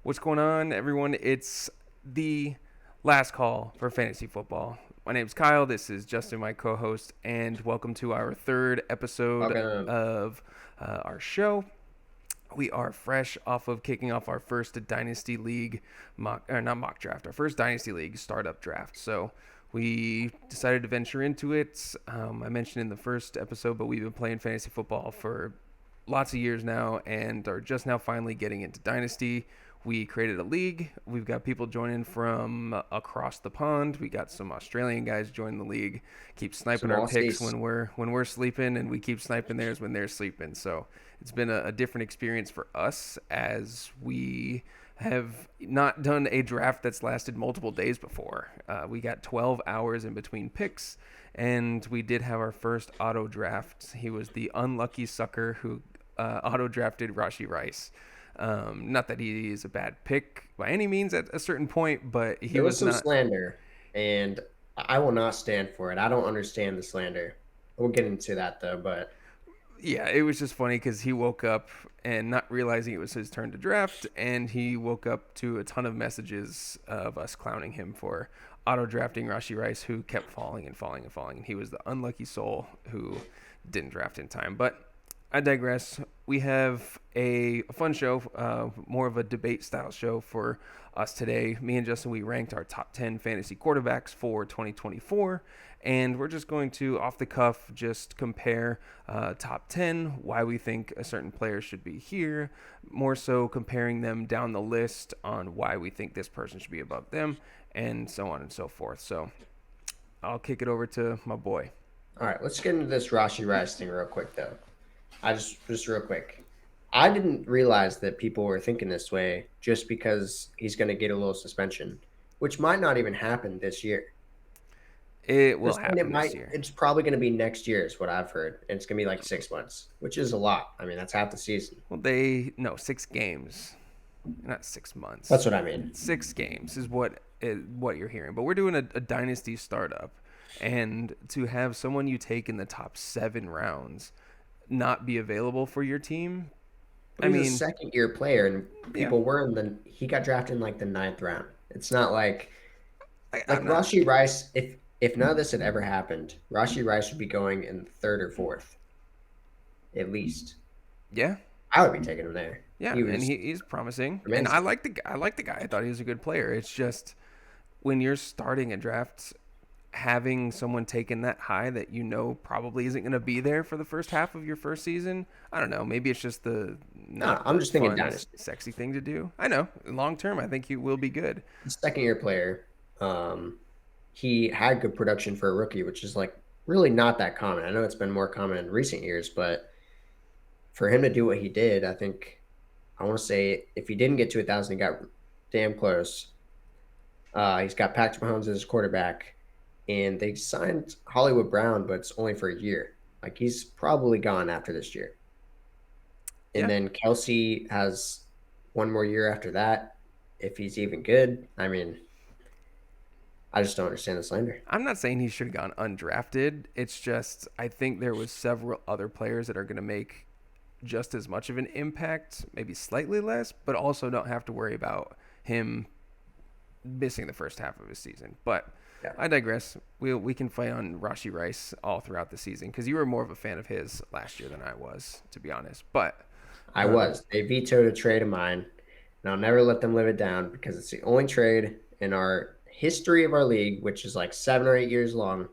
What's going on, everyone? It's the last call for fantasy football. My name's Kyle. This is Justin, my co host, and welcome to our third episode Okay. of our show. We are fresh off of kicking off our first Dynasty League not mock draft, our first Dynasty League startup draft. So we decided to venture into it. I mentioned in the first episode, but we've been playing fantasy football for lots of years now and are just now finally getting into Dynasty. We created a league. We've got people joining from across the pond. We got some Australian guys join the league. Keep sniping Some our picks Aussies. when we're sleeping, and we keep sniping theirs when they're sleeping. So it's been a different experience for us as we have not done a draft that's lasted multiple days before. We got 12 hours in between picks, and we did have our first auto draft. He was the unlucky sucker who auto drafted Rashi Rice. Not that he is a bad pick by any means at a certain point, but he There was was some not. slander, and I will not stand for it. I don't understand the slander. We'll get into that though, but Yeah, it was just funny because he woke up and not realizing it was his turn to draft, and he woke up to a ton of messages of us clowning him for auto drafting Rashi Rice, who kept falling and falling and falling. And he was the unlucky soul who didn't draft in time. But I digress. We have a fun show, more of a debate style show for us today. Me and Justin, we ranked our top 10 fantasy quarterbacks for 2024. And we're just going to, off the cuff, just compare top 10, why we think a certain player should be here, more so comparing them down the list on why we think this person should be above them, and so on and so forth. So I'll kick it over to my boy. all right, let's get into this Rashi Rice thing real quick though. I just real quick. I didn't realize that people were thinking this way just because he's going to get a little suspension, which might not even happen this year. It They're will saying it happen this might. year. It's probably going to be next year, is what I've heard, and it's going to be like 6 months, which is a lot. I mean, that's half the season. Well, no, 6 games, not 6 months. That's what I mean. 6 games is what you're hearing. But we're doing a dynasty startup, and to have someone you take in the top 7 rounds not be available for your team, But I he's a mean, second year player, and yeah, people were in the. He got drafted in like the ninth round. It's not like I'm not. Rashi Rice. If none of this had ever happened, Rashi Rice would be going in third or fourth, at least. Yeah, I would be taking him there. yeah, He and was he's promising, and I amazing. like the guy. I like the guy. I thought he was a good player. It's just when you're starting a draft, having someone taken that high that you know probably isn't going to be there for the first half of your first season. I don't know. Maybe it's just No, not I'm the just thinking fun, dynasty. sexy thing to do. I know. Long term, I think he will be good. Second year player. He had good production for a rookie, which is like really not that common. I know it's been more common in recent years, but for him to do what he did, I think I want to say if he didn't get to 1,000, he got damn close. He's got Patrick Mahomes as his quarterback, and they signed Hollywood Brown, but it's only for a year. Like he's probably gone after this year. And Yeah, then Kelsey has one more year after that, if he's even good. I mean, I just don't understand the slander. I'm not saying he should have gone undrafted. It's just I think there was several other players that are going to make just as much of an impact, maybe slightly less, but also don't have to worry about him missing the first half of his season. But Yeah, I digress. We can fight on Rashi Rice all throughout the season because you were more of a fan of his last year than I was, to be honest. But I um, was. They vetoed a trade of mine, and I'll never let them live it down because it's the only trade in our history of our league, which is like 7 or 8 years long,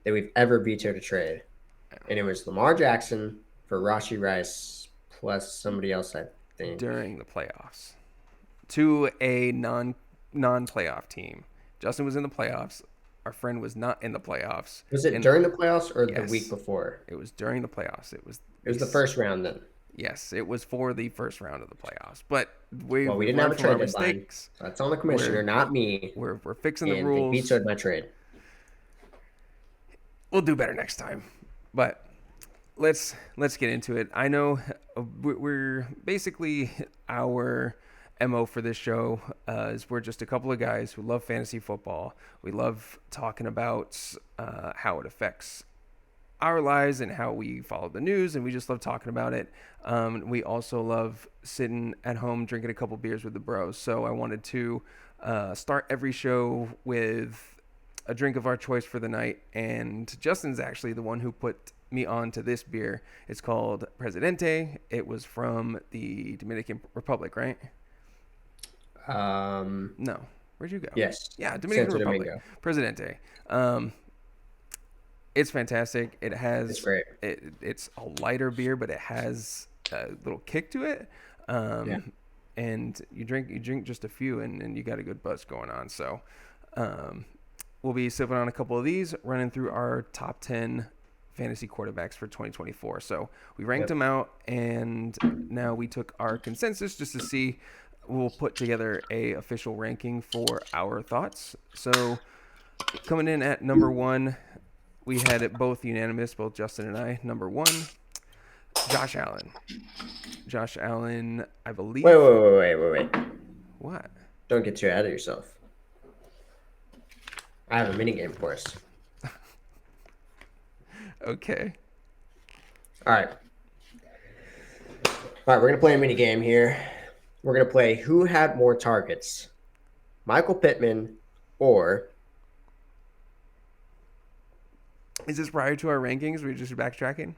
that we've ever vetoed a trade. And it was Lamar Jackson for Rashi Rice plus somebody else, I think. during the playoffs, to a non playoff team, Justin was in the playoffs. Our friend was not in the playoffs, Was it and during the playoffs or the week yes, before? it was during the playoffs. It was It was the first round then. yes, it was for the first round of the playoffs. But we Well, we we've didn't have learned a from our trade deadline. mistakes. So that's on the commissioner, We're not me. we're fixing the And they rules. vetoed my trade. We'll do better next time. But let's get into it. I know we're basically our mo for this show is we're just a couple of guys who love fantasy football. We love talking about how it affects our lives and how we follow the news, and we just love talking about it. We also love sitting at home drinking a couple beers with the bros. So I wanted to start every show with a drink of our choice for the night, and Justin's actually the one who put me on to this beer. It's called Presidente. It was from the Dominican Republic, right? Um, No. Where'd you go? yes, Yeah, Dominican Santo Republic. Domingo. Presidente. Um, it's fantastic. It's great. It's a lighter beer, but it has a little kick to it. Yeah. And you drink just a few, and you got a good buzz going on. So, um, we'll be sipping on a couple of these, running through our top 10 fantasy quarterbacks for 2024. So we ranked Yep. them out, and now we took our consensus just to see. We'll put together a official ranking for our thoughts. So coming in at number one, we had it both unanimous, both Justin and I. Number one, Josh Allen. Josh Allen, I believe. Wait. What? Don't get too ahead of yourself. I have a mini game for us. Okay. All right. We're gonna play a mini game here. We're gonna play who had more targets, Michael Pittman or Is this prior to our rankings? We're just backtracking.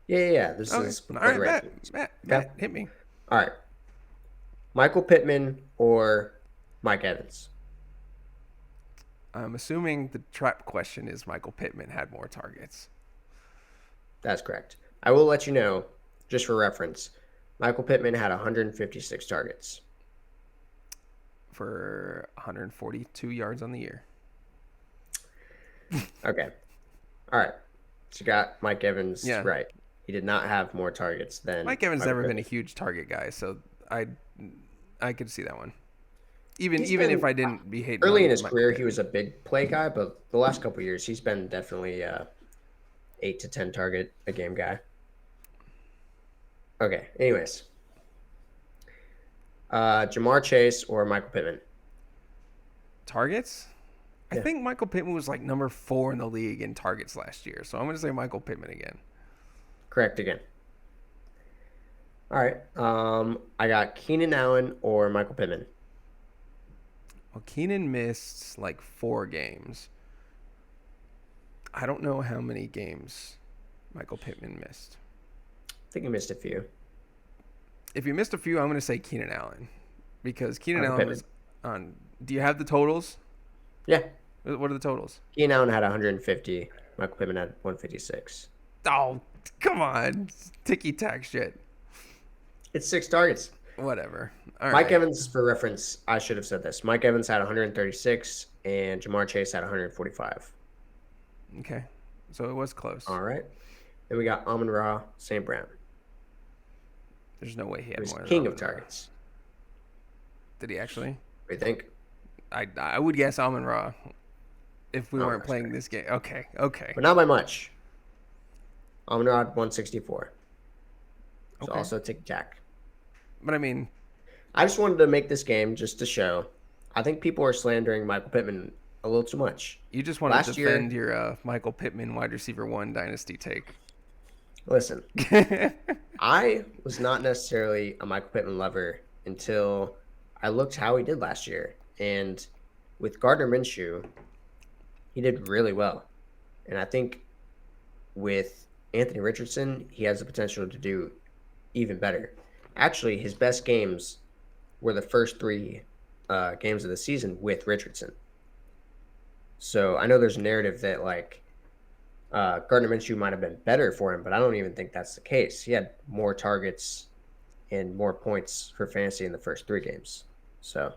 yeah. This Okay. is All before right, the Matt. rankings. Matt, hit me. All right. Michael Pittman or Mike Evans. I'm assuming the trap question is Michael Pittman had more targets That's correct. I will let you know, just for reference, Michael Pittman had 156 targets. for 142 yards on the year. Okay. All right. So you got Mike Evans Yeah. right. He did not have more targets than Mike Evans Michael never been a Pittman. huge target guy, so I could see that one. Even He's even been- if I didn't be hating Early on in his Michael career, he Pittman. was a big play guy, but the last couple of years, he's been definitely 8 to 10 target a game guy. Okay. Anyways, Jamar Chase or Michael Pittman. Targets. I Yeah. think Michael Pittman was like number 4 in the league in targets last year, so I'm going to say Michael Pittman again. Correct again. All right. I got Keenan Allen or Michael Pittman. Well, Keenan missed like 4 games. I don't know how many games Michael Pittman missed. I think he missed a few. If you missed a few, I'm going to say Keenan Allen because Keenan Michael Allen Pittman. was on. Do you have the totals? Yeah. What are the totals? Keenan Allen had 150. Michael Pittman had 156. Oh, come on. Ticky tack shit. It's 6 targets. Whatever. All Mike right. Evans, for reference, I should have said this. Mike Evans had 136, and Jamar Chase had 145. Okay. So it was close. All right. Then we got Amon-Ra St. Brown. There's no way he had He's more than king of Amon-Ra. targets. Did he actually? What do you think? I would guess Amon-Ra if we weren't Amon-Ra's playing great. this game. Okay. Okay. But not by much. Amon-Ra had 164. So Okay. also tic-tac. But I mean, I just wanted to make this game just to show. I think people are slandering Michael Pittman a little too much. you just want to Last year- defend your Michael Pittman wide receiver 1 dynasty take. Listen, I was not necessarily a Michael Pittman lover until I looked how he did last year. And with Gardner Minshew, he did really well. And I think with Anthony Richardson, he has the potential to do even better. Actually, his best games were the first 3 games of the season with Richardson. So I know there's a narrative that like Gardner Minshew might have been better for him, but I don't even think that's the case. He had more targets and more points for fantasy in the first 3 games. So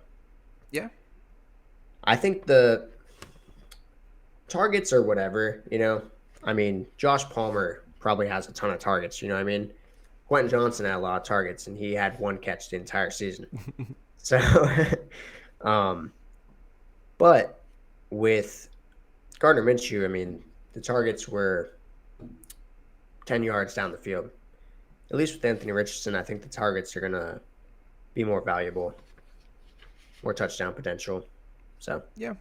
Yeah. I think the targets or whatever, I mean, Josh Palmer probably has a ton of targets, you know what I mean? Quentin Johnson had a lot of targets and he had 1 catch the entire season. So, but with Gardner Minshew, I mean, the targets were 10 yards down the field. At least with Anthony Richardson, I think the targets are going to be more valuable, more touchdown potential. So, Yeah.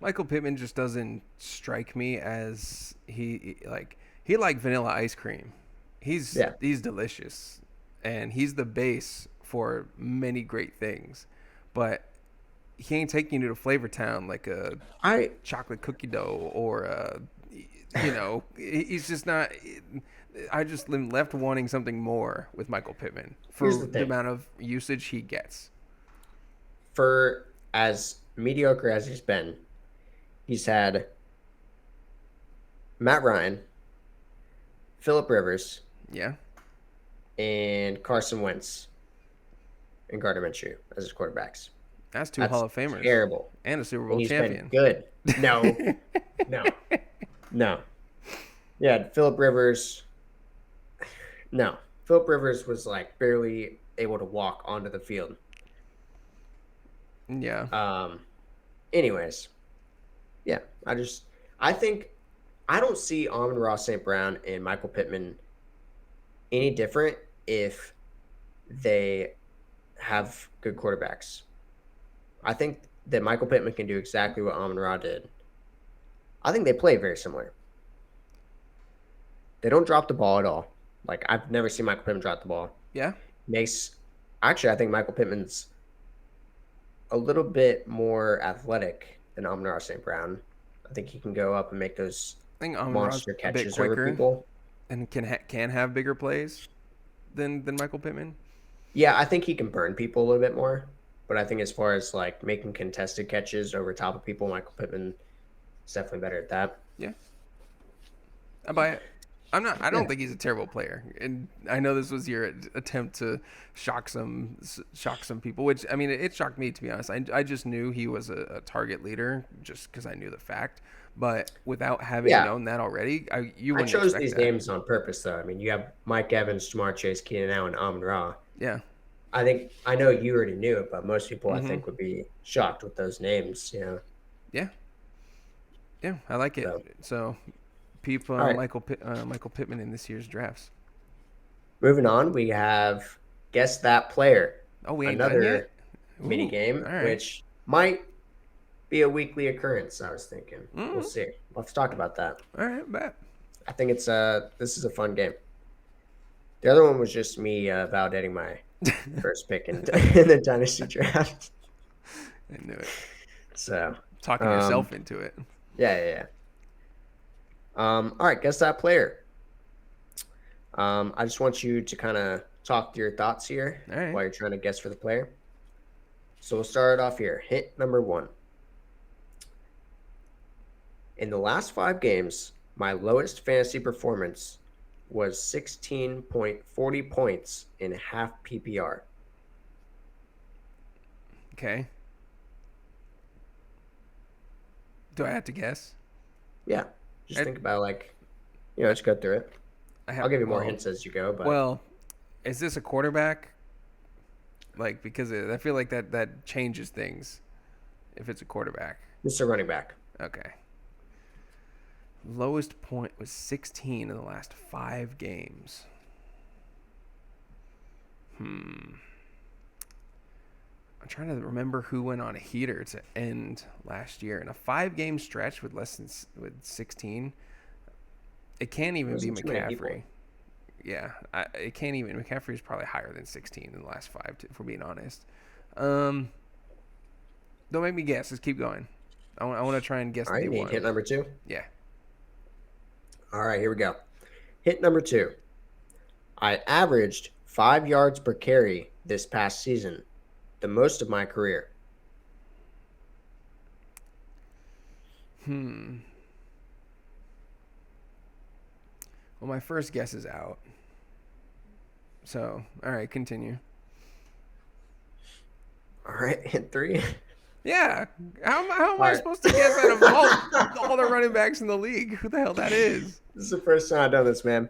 Michael Pittman just doesn't strike me as he like vanilla ice cream. Yeah, He's delicious, and he's the base for many great things, but he ain't taking you to Flavor Town like a I chocolate cookie dough or a, he's just not. I just am left wanting something more with Michael Pittman here's for the the thing. amount of usage he gets. For as mediocre as he's had Matt Ryan, Philip Rivers, Yeah, and Carson Wentz and Gardner Minshew as his quarterbacks. that's two Hall That's of Famers terrible. and a Super And Bowl he's been champion. good. No, no, no. Yeah, Philip Rivers. No. Philip Rivers was like barely able to walk onto the field. Yeah, Um, anyways, yeah, I think I don't see Amon-Ra St. Brown and Michael Pittman any different if they have good quarterbacks. I think that Michael Pittman can do exactly what Amon-Ra did. I think they play very similar. They don't drop the ball at all. Like I've never seen Michael Pittman drop the ball. yeah. Makes Actually, I think Michael Pittman's a little bit more athletic than Amon-Ra St. Brown. I think he can go up and make those I think Amon Ra's monster a bit catches over quicker people. and can have bigger plays than Michael Pittman. Yeah, I think he can burn people a little bit more. But I think as far as like making contested catches over top of people, Michael Pittman is definitely better at that. Yeah, I buy it. I'm not. I Yeah. don't think he's a terrible player, and I know this was your attempt to shock some people. Which I mean, it shocked me to be honest. I just knew he was a target leader just because I knew the fact. But without having Yeah. known that already, you I wouldn't chose expect these that. names on purpose though. I mean, you have Mike Evans, Jamar Chase, Keenan Allen, Amon Ra. Yeah. I know you already knew it, but most people I Mm-hmm. think would be shocked with those names, Yeah. Yeah. I like it. So, So, peep all right. Michael Pittman in this year's drafts. Moving on, we have Guess That Player, Oh, we ain't done yet. another mini Ooh. game, All right. which might be a weekly occurrence, I was thinking. We'll Mm. see. We'll have to talk about that. All right. Bet. I think this is a fun game. The other one was just me validating my first pick in, in the dynasty draft. I knew it. So, Talking um, yourself into it. yeah. All right, Guess That Player. I just want you to kind of talk through your thoughts here All right. while you're trying to guess for the player. So we'll start off here. Hint number 1. In the last 5 games, my lowest fantasy performance was 16.40 points in half PPR. Okay. Do I have to guess? Yeah, just I, think about just go through it. I have. I'll give you more Well, hints as you go, but well, is this a quarterback? Like because I feel like that changes things if it's a quarterback. this is a running back. Okay. Lowest point was 16 in the last 5 games. I'm trying to remember who went on a heater to end last year in a 5-game stretch with with 16. It can't even be Wasn't too many people. McCaffrey. Yeah, it can't even. McCaffrey's probably higher than 16 in the last 5, if we're being honest. Don't make me guess. Let's keep going. I want to try and guess All right, the you need hit one. number 2. Yeah. All right, here we go. Hit number 2. I averaged 5 yards per carry this past season, the most of my career. Well, my first guess is out. So, all right, continue. All right, hit 3. Yeah. How am All I right. supposed to guess out of all the running backs in the league? Who the hell that is? This is the first time I've done this, man.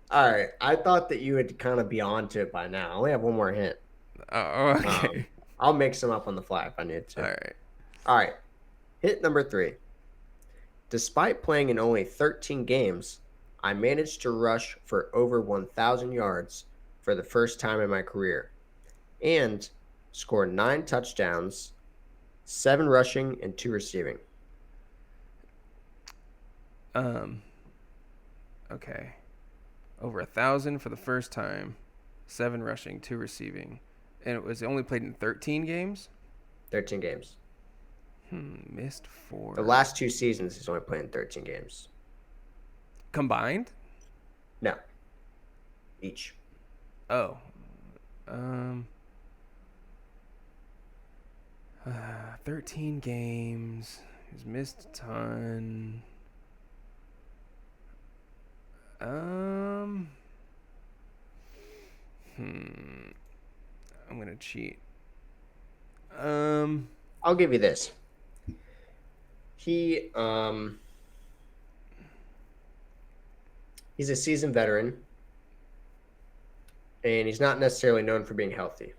All right, I thought that you would kind of be on to it by now. I only have one more hint. Oh, Um, okay. I'll make some up on the fly if I need All to. right. All right, hit number 3. Despite playing in only 13 games, I managed to rush for over 1,000 yards for the first time in my career and score 9 touchdowns 7 rushing and 2 receiving. Um. Okay. Over 1,000 for the first time. 7 rushing, 2 receiving, and it was only played in 13 games. 13 games. Missed 4 The last 2 seasons, he's only played in 13 games. combined. No, each. Oh. Um. 13 games. He's missed a ton. Um. I'm gonna cheat. I'll give you this. He's a seasoned veteran, and he's not necessarily known for being healthy.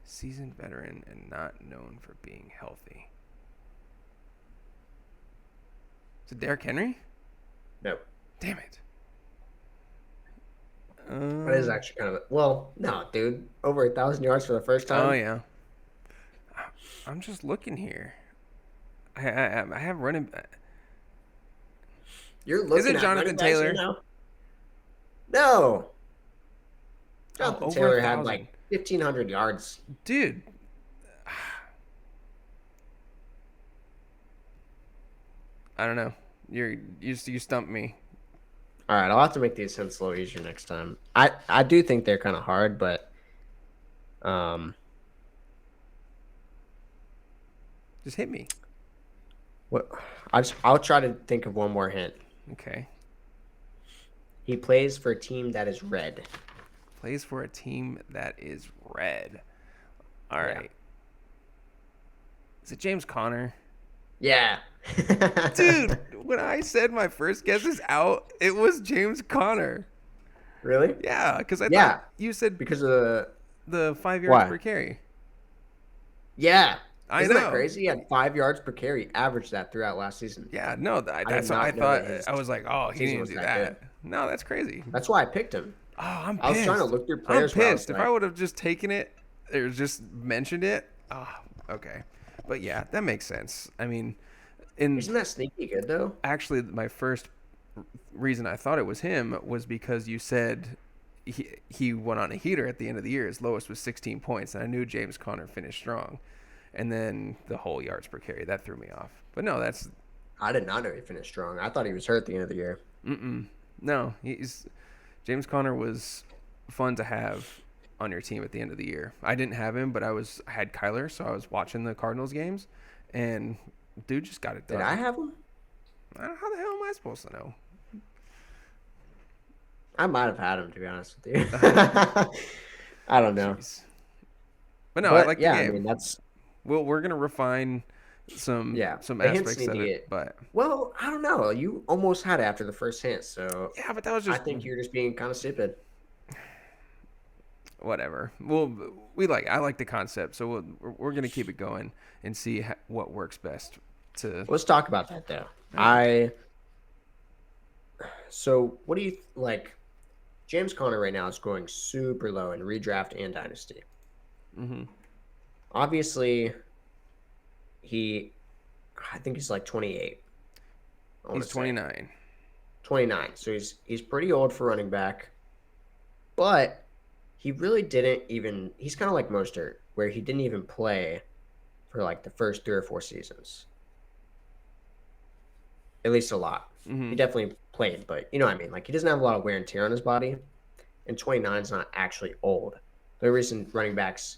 Seasoned veteran and not known for being healthy. Is it Derrick Henry? No. Damn it. That is actually kind of no, dude. Over 1,000 yards for the first time. Oh yeah. I'm just looking here. I have running. You're looking Is it at Jonathan running backs Taylor? right now? No. Jonathan over Taylor 1,000. had like 1,500 yards. Dude. I don't know. You stumped me. All right, I'll have to make these hints a little easier next time. I do think they're kind of hard, but Just hit me. what I'll try to think of one more hint. Okay. He plays for a team that is red. Plays for a team that is red. All right. Yeah. Is it James Conner? Yeah. Dude, when I said my first guess is out, it was James Conner. Really? Yeah, because I thought you said because of the 5 yards per carry. Yeah. I Isn't know. that crazy? He had 5 yards per carry, averaged that throughout last season. Yeah, no, that's what I thought. I was like, oh, he didn't do that. No, that's crazy. That's why I picked him. Oh, I'm pissed. I was trying to look through players. I'm pissed. If I would have just taken it or just mentioned it, okay. But yeah, that makes sense. I mean, isn't that sneaky good though? Actually, my first reason I thought it was him was because you said he went on a heater at the end of the year. His lowest was 16 points, and I knew James Conner finished strong. And then the whole yards per carry, that threw me off. But no, I did not know he finished strong. I thought he was hurt at the end of the year. No, James Conner was fun to have on your team at the end of the year. I didn't have him, but I had Kyler, so I was watching the Cardinals games, and dude just got it done. Did I have him? How the hell am I supposed to know? I might have had him, to be honest with you. I don't know. Jeez. But no, I like the game. I mean, we're gonna refine some aspects of it, but I don't know. You almost had it after the first hint, so yeah, but that was just. I think you're just being kind of stupid. Whatever. Well, I like the concept, so we're gonna keep it going and see what works best. Let's talk about that though. So what do you like? James Conner right now is going super low in redraft and dynasty. Mm-hmm. Obviously, I think he's like 28. He's 29. 29. So he's pretty old for running back. But he really didn't even, he's kind of like Mostert, where he didn't even play for like the first 3 or 4 seasons. At least a lot. Mm-hmm. He definitely played, but you know what I mean? Like he doesn't have a lot of wear and tear on his body. And 29 is not actually old. The reason running backs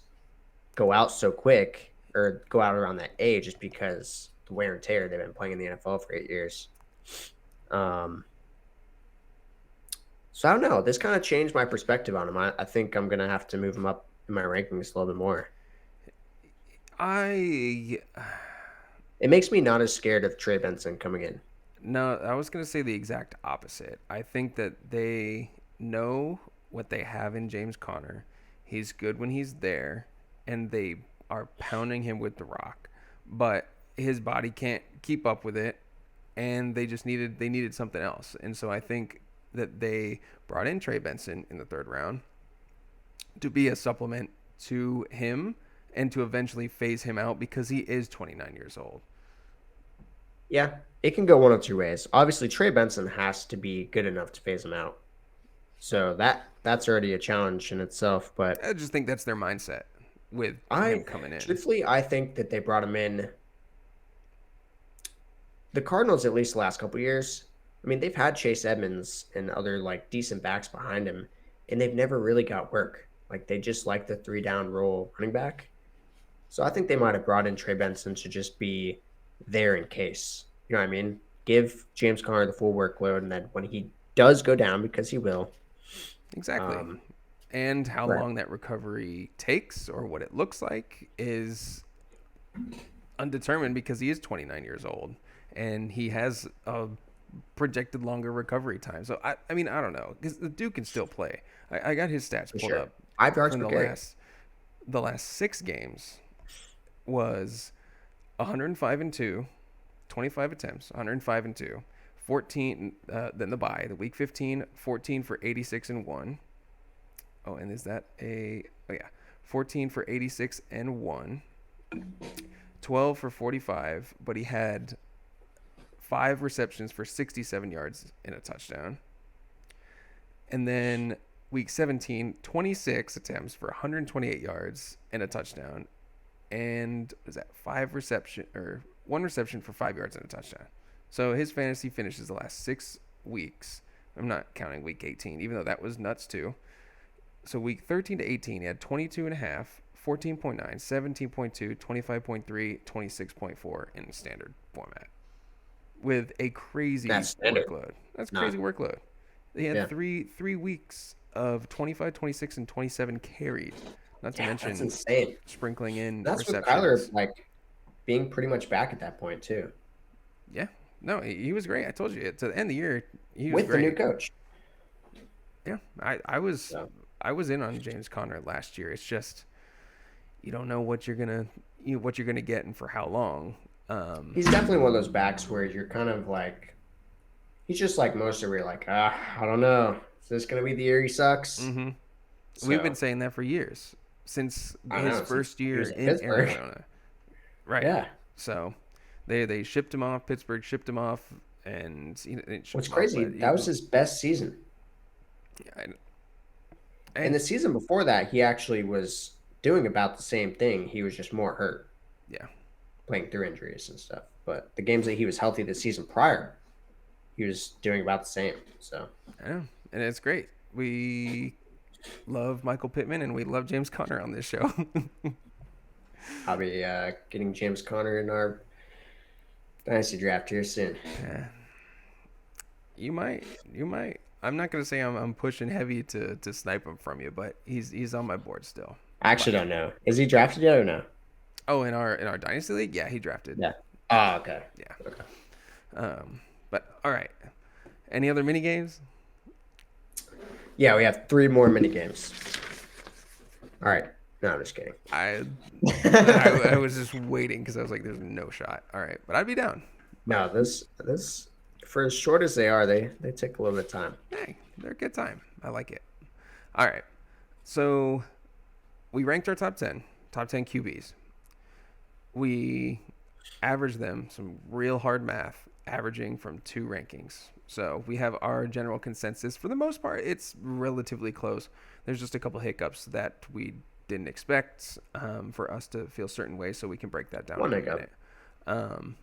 go out so quick or go out around that age is because the wear and tear. They've been playing in the NFL for 8 years. So I don't know. This kind of changed my perspective on him. I think I'm going to have to move him up in my rankings a little bit more. It makes me not as scared of Trey Benson coming in. No, I was going to say the exact opposite. I think that they know what they have in James Conner. He's good when he's there, and they are pounding him with the rock. But his body can't keep up with it, and they needed something else. And so I think that they brought in Trey Benson in the 3rd round to be a supplement to him and to eventually phase him out because he is 29 years old. Yeah, it can go one of two ways. Obviously, Trey Benson has to be good enough to phase him out. So that's already a challenge in itself. But I just think that's their mindset with him I coming in. truthfully I think that they brought him in. The Cardinals, at least the last couple years, I mean, they've had Chase Edmonds and other like decent backs behind him, and they've never really got work. Like they just like the 3 down role running back. So I think they might have brought in Trey Benson to just be there in case. You know what I mean? Give James Conner the full workload, and then when he does go down, because he will, Exactly. um, And how but long that recovery takes or what it looks like is undetermined because he is 29 years old and he has a projected longer recovery time. So I mean, I don't know because the dude can still play. I got his stats for pulled sure, up 5 yards from per carry. the last 6 games was 105 and 2, 25 attempts, 105 and 2, 14. Then the bye, the week 15, 14 for 86 and 1. Oh, and is that a? Oh yeah, 14 for 86 and 1, 12 for 45, but he had 5 receptions for 67 yards and a touchdown. And then week 17, 26 attempts for 128 yards and a touchdown. And was that 1 reception for 5 yards and a touchdown. So his fantasy finishes the last 6 weeks. I'm not counting week 18, even though that was nuts too. So week 13 to 18, he had 22 and a half, 14.9, 17.2, 25.3, 26.4 in standard format with a crazy That's standard. workload. That's Not crazy workload. He had yeah, three weeks of 25, 26, and 27 carries, not to yeah, that's mention insane. sprinkling in That's with Kyler receptions. like being pretty much back at that point too, Yeah. No, he was great. I told you, to the end of the year, he was with the new great. coach. Yeah. I So was in on James Conner last year. It's just you don't know what you're gonna get and for how long. he's definitely one of those backs where you're kind of like he's just like most of where you're like, I don't know. Is this gonna be the year he sucks? hmm We've been So saying that for years since I don't his know, since first he year was at in Pittsburgh. Arizona. Right. Yeah. So they shipped him off. Pittsburgh shipped him off, and he didn't ship What's him off, crazy, but that was his best season. And hey, the season before that, he actually was doing about the same thing. He was just more hurt, yeah, playing through injuries and stuff. But the games that he was healthy the season prior, he was doing about the same. So I know, and it's great. We love Michael Pittman and we love James Conner on this show. I'll be getting James Conner in our dynasty draft here soon. Yeah, you might. I'm not gonna say I'm pushing heavy to snipe him from you, but he's on my board still. I actually But don't know. Is he drafted yet or no? oh, in our dynasty league, yeah, he drafted. Yeah. Oh, okay. Yeah. Okay. But all right. Any other mini games? Yeah, we have 3 more mini games. All right. No, I'm just kidding. I was just waiting because I was like, "There's no shot." All right, but I'd be down. No, this for as short as they are, they take a little bit of time. Hey, they're a good time. I like it. All right, so we ranked our top 10 QBs. We averaged them some real hard math, averaging from 2 rankings. So we have our general consensus. For the most part, it's relatively close. There's just a couple hiccups that we didn't expect for us to feel certain ways, so we can break that down One in a hiccup. minute. Um,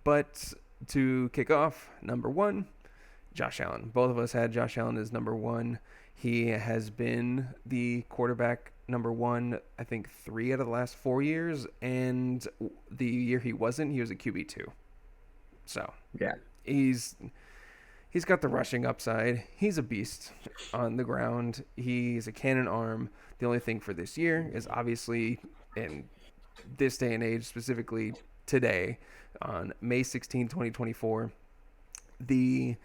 but to kick off, number 1, Josh Allen. Both of us had Josh Allen as number 1. He has been the quarterback number 1, I think 3 out of the last 4 years, and the year he wasn't, he was a QB2. So Yeah. he's got the rushing upside. He's a beast on the ground. He's a cannon arm. The only thing for this year is obviously in this day and age, specifically today, on May 16, 2024, the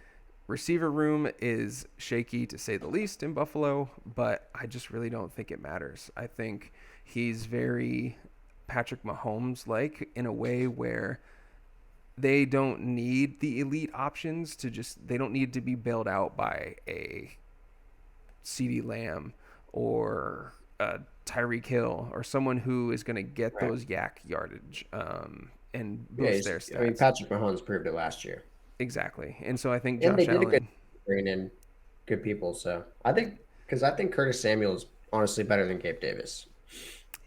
receiver room is shaky to say the least in Buffalo, but I just really don't think it matters. I think he's very Patrick Mahomes like in a way where they don't need the elite options they don't need to be bailed out by a CeeDee Lamb or a Tyreek Hill or someone who is going to get Right. those yak yardage and Yeah, boost their I mean, stats. Patrick Mahomes proved it last year, Exactly. And so I think and they Josh did a good Allen. bringing in good people. So I think because I think Curtis Samuel is honestly better than Gabe Davis.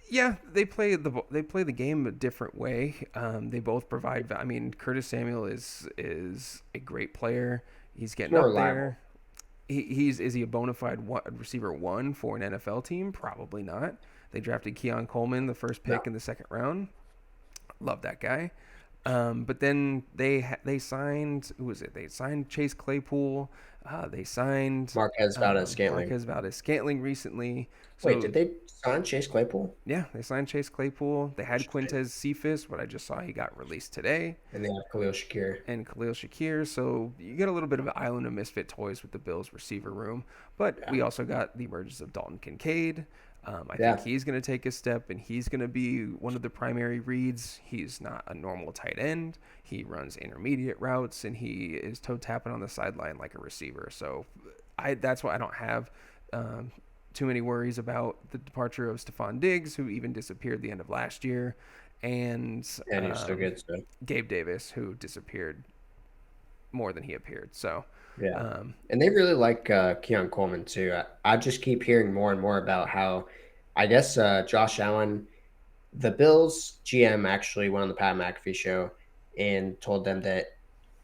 Yeah, they play the game a different way. They both provide. I mean, Curtis Samuel is a great player. He's It's getting more up reliable. there. He's is he a bona fide receiver one for an NFL team? Probably not. They drafted Keon Coleman, the first No, pick in the second round. Love that guy. But then they signed, who was it? They signed Chase Claypool. They signed Marquez Valdez-Scantling. Marquez Valdez Scantling recently. Wait, So did they sign Chase Claypool? yeah, they signed Chase Claypool. They had Interesting. Quintez Cephas, but I just saw he got released today, And they have Khalil Shakir. and Khalil Shakir. So you get a little bit of an island of misfit toys with the Bills receiver room. But Yeah. we also got the emergence of Dalton Kincaid. I think Yeah. he's going to take a step, and he's going to be one of the primary reads. He's not a normal tight end. He runs intermediate routes, and he is toe tapping on the sideline like a receiver. So that's why I don't have um, too many worries about the departure of Stephon Diggs, who even disappeared the end of last year, and And you're still good. So Gabe Davis, who disappeared more than he appeared. So, yeah. um, And they really like Keon Coleman too. I just keep hearing more and more about how I guess Josh Allen, the Bills GM actually went on the Pat McAfee show and told them that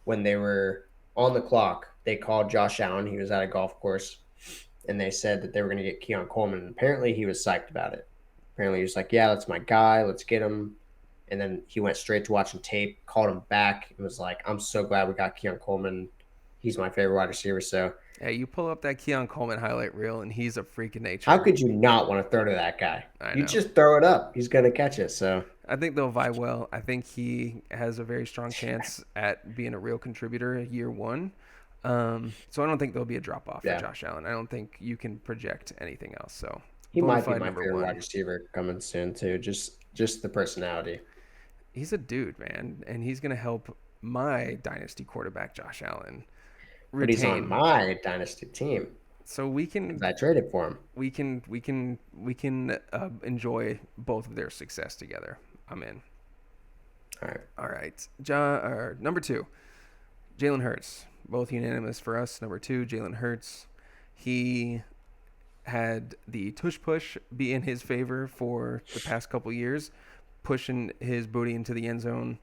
when they were on the clock, they called Josh Allen. He was at a golf course, and they said that they were going to get Keon Coleman. And apparently, he was psyched about it. Apparently, he was like, "Yeah, that's my guy. Let's get him." And then he went straight to watching tape, called him back, and was like, "I'm so glad we got Keon Coleman. He's my favorite wide receiver." So, hey, you pull up that Keon Coleman highlight reel, and he's a freak of how nature. could you not want to throw to that guy? I You know. just throw it up. He's going to catch it. So, I think they'll vie well. I think he has a very strong chance at being a real contributor year one. So I don't think there'll be a drop off for yeah, Josh Allen. I don't think you can project anything else. So he bona might be fide my number favorite wide one. receiver coming soon too. Just the personality. He's a dude, man, and he's gonna help my dynasty quarterback Josh Allen But he's on retain. my dynasty team So we because can I traded for him. enjoy both of their success together. I'm in. All right. All right, John. Or number two, Jalen Hurts. Both unanimous for us. Number two, Jalen Hurts. He had the tush push be in his favor for the past couple years, pushing his booty into the end zone.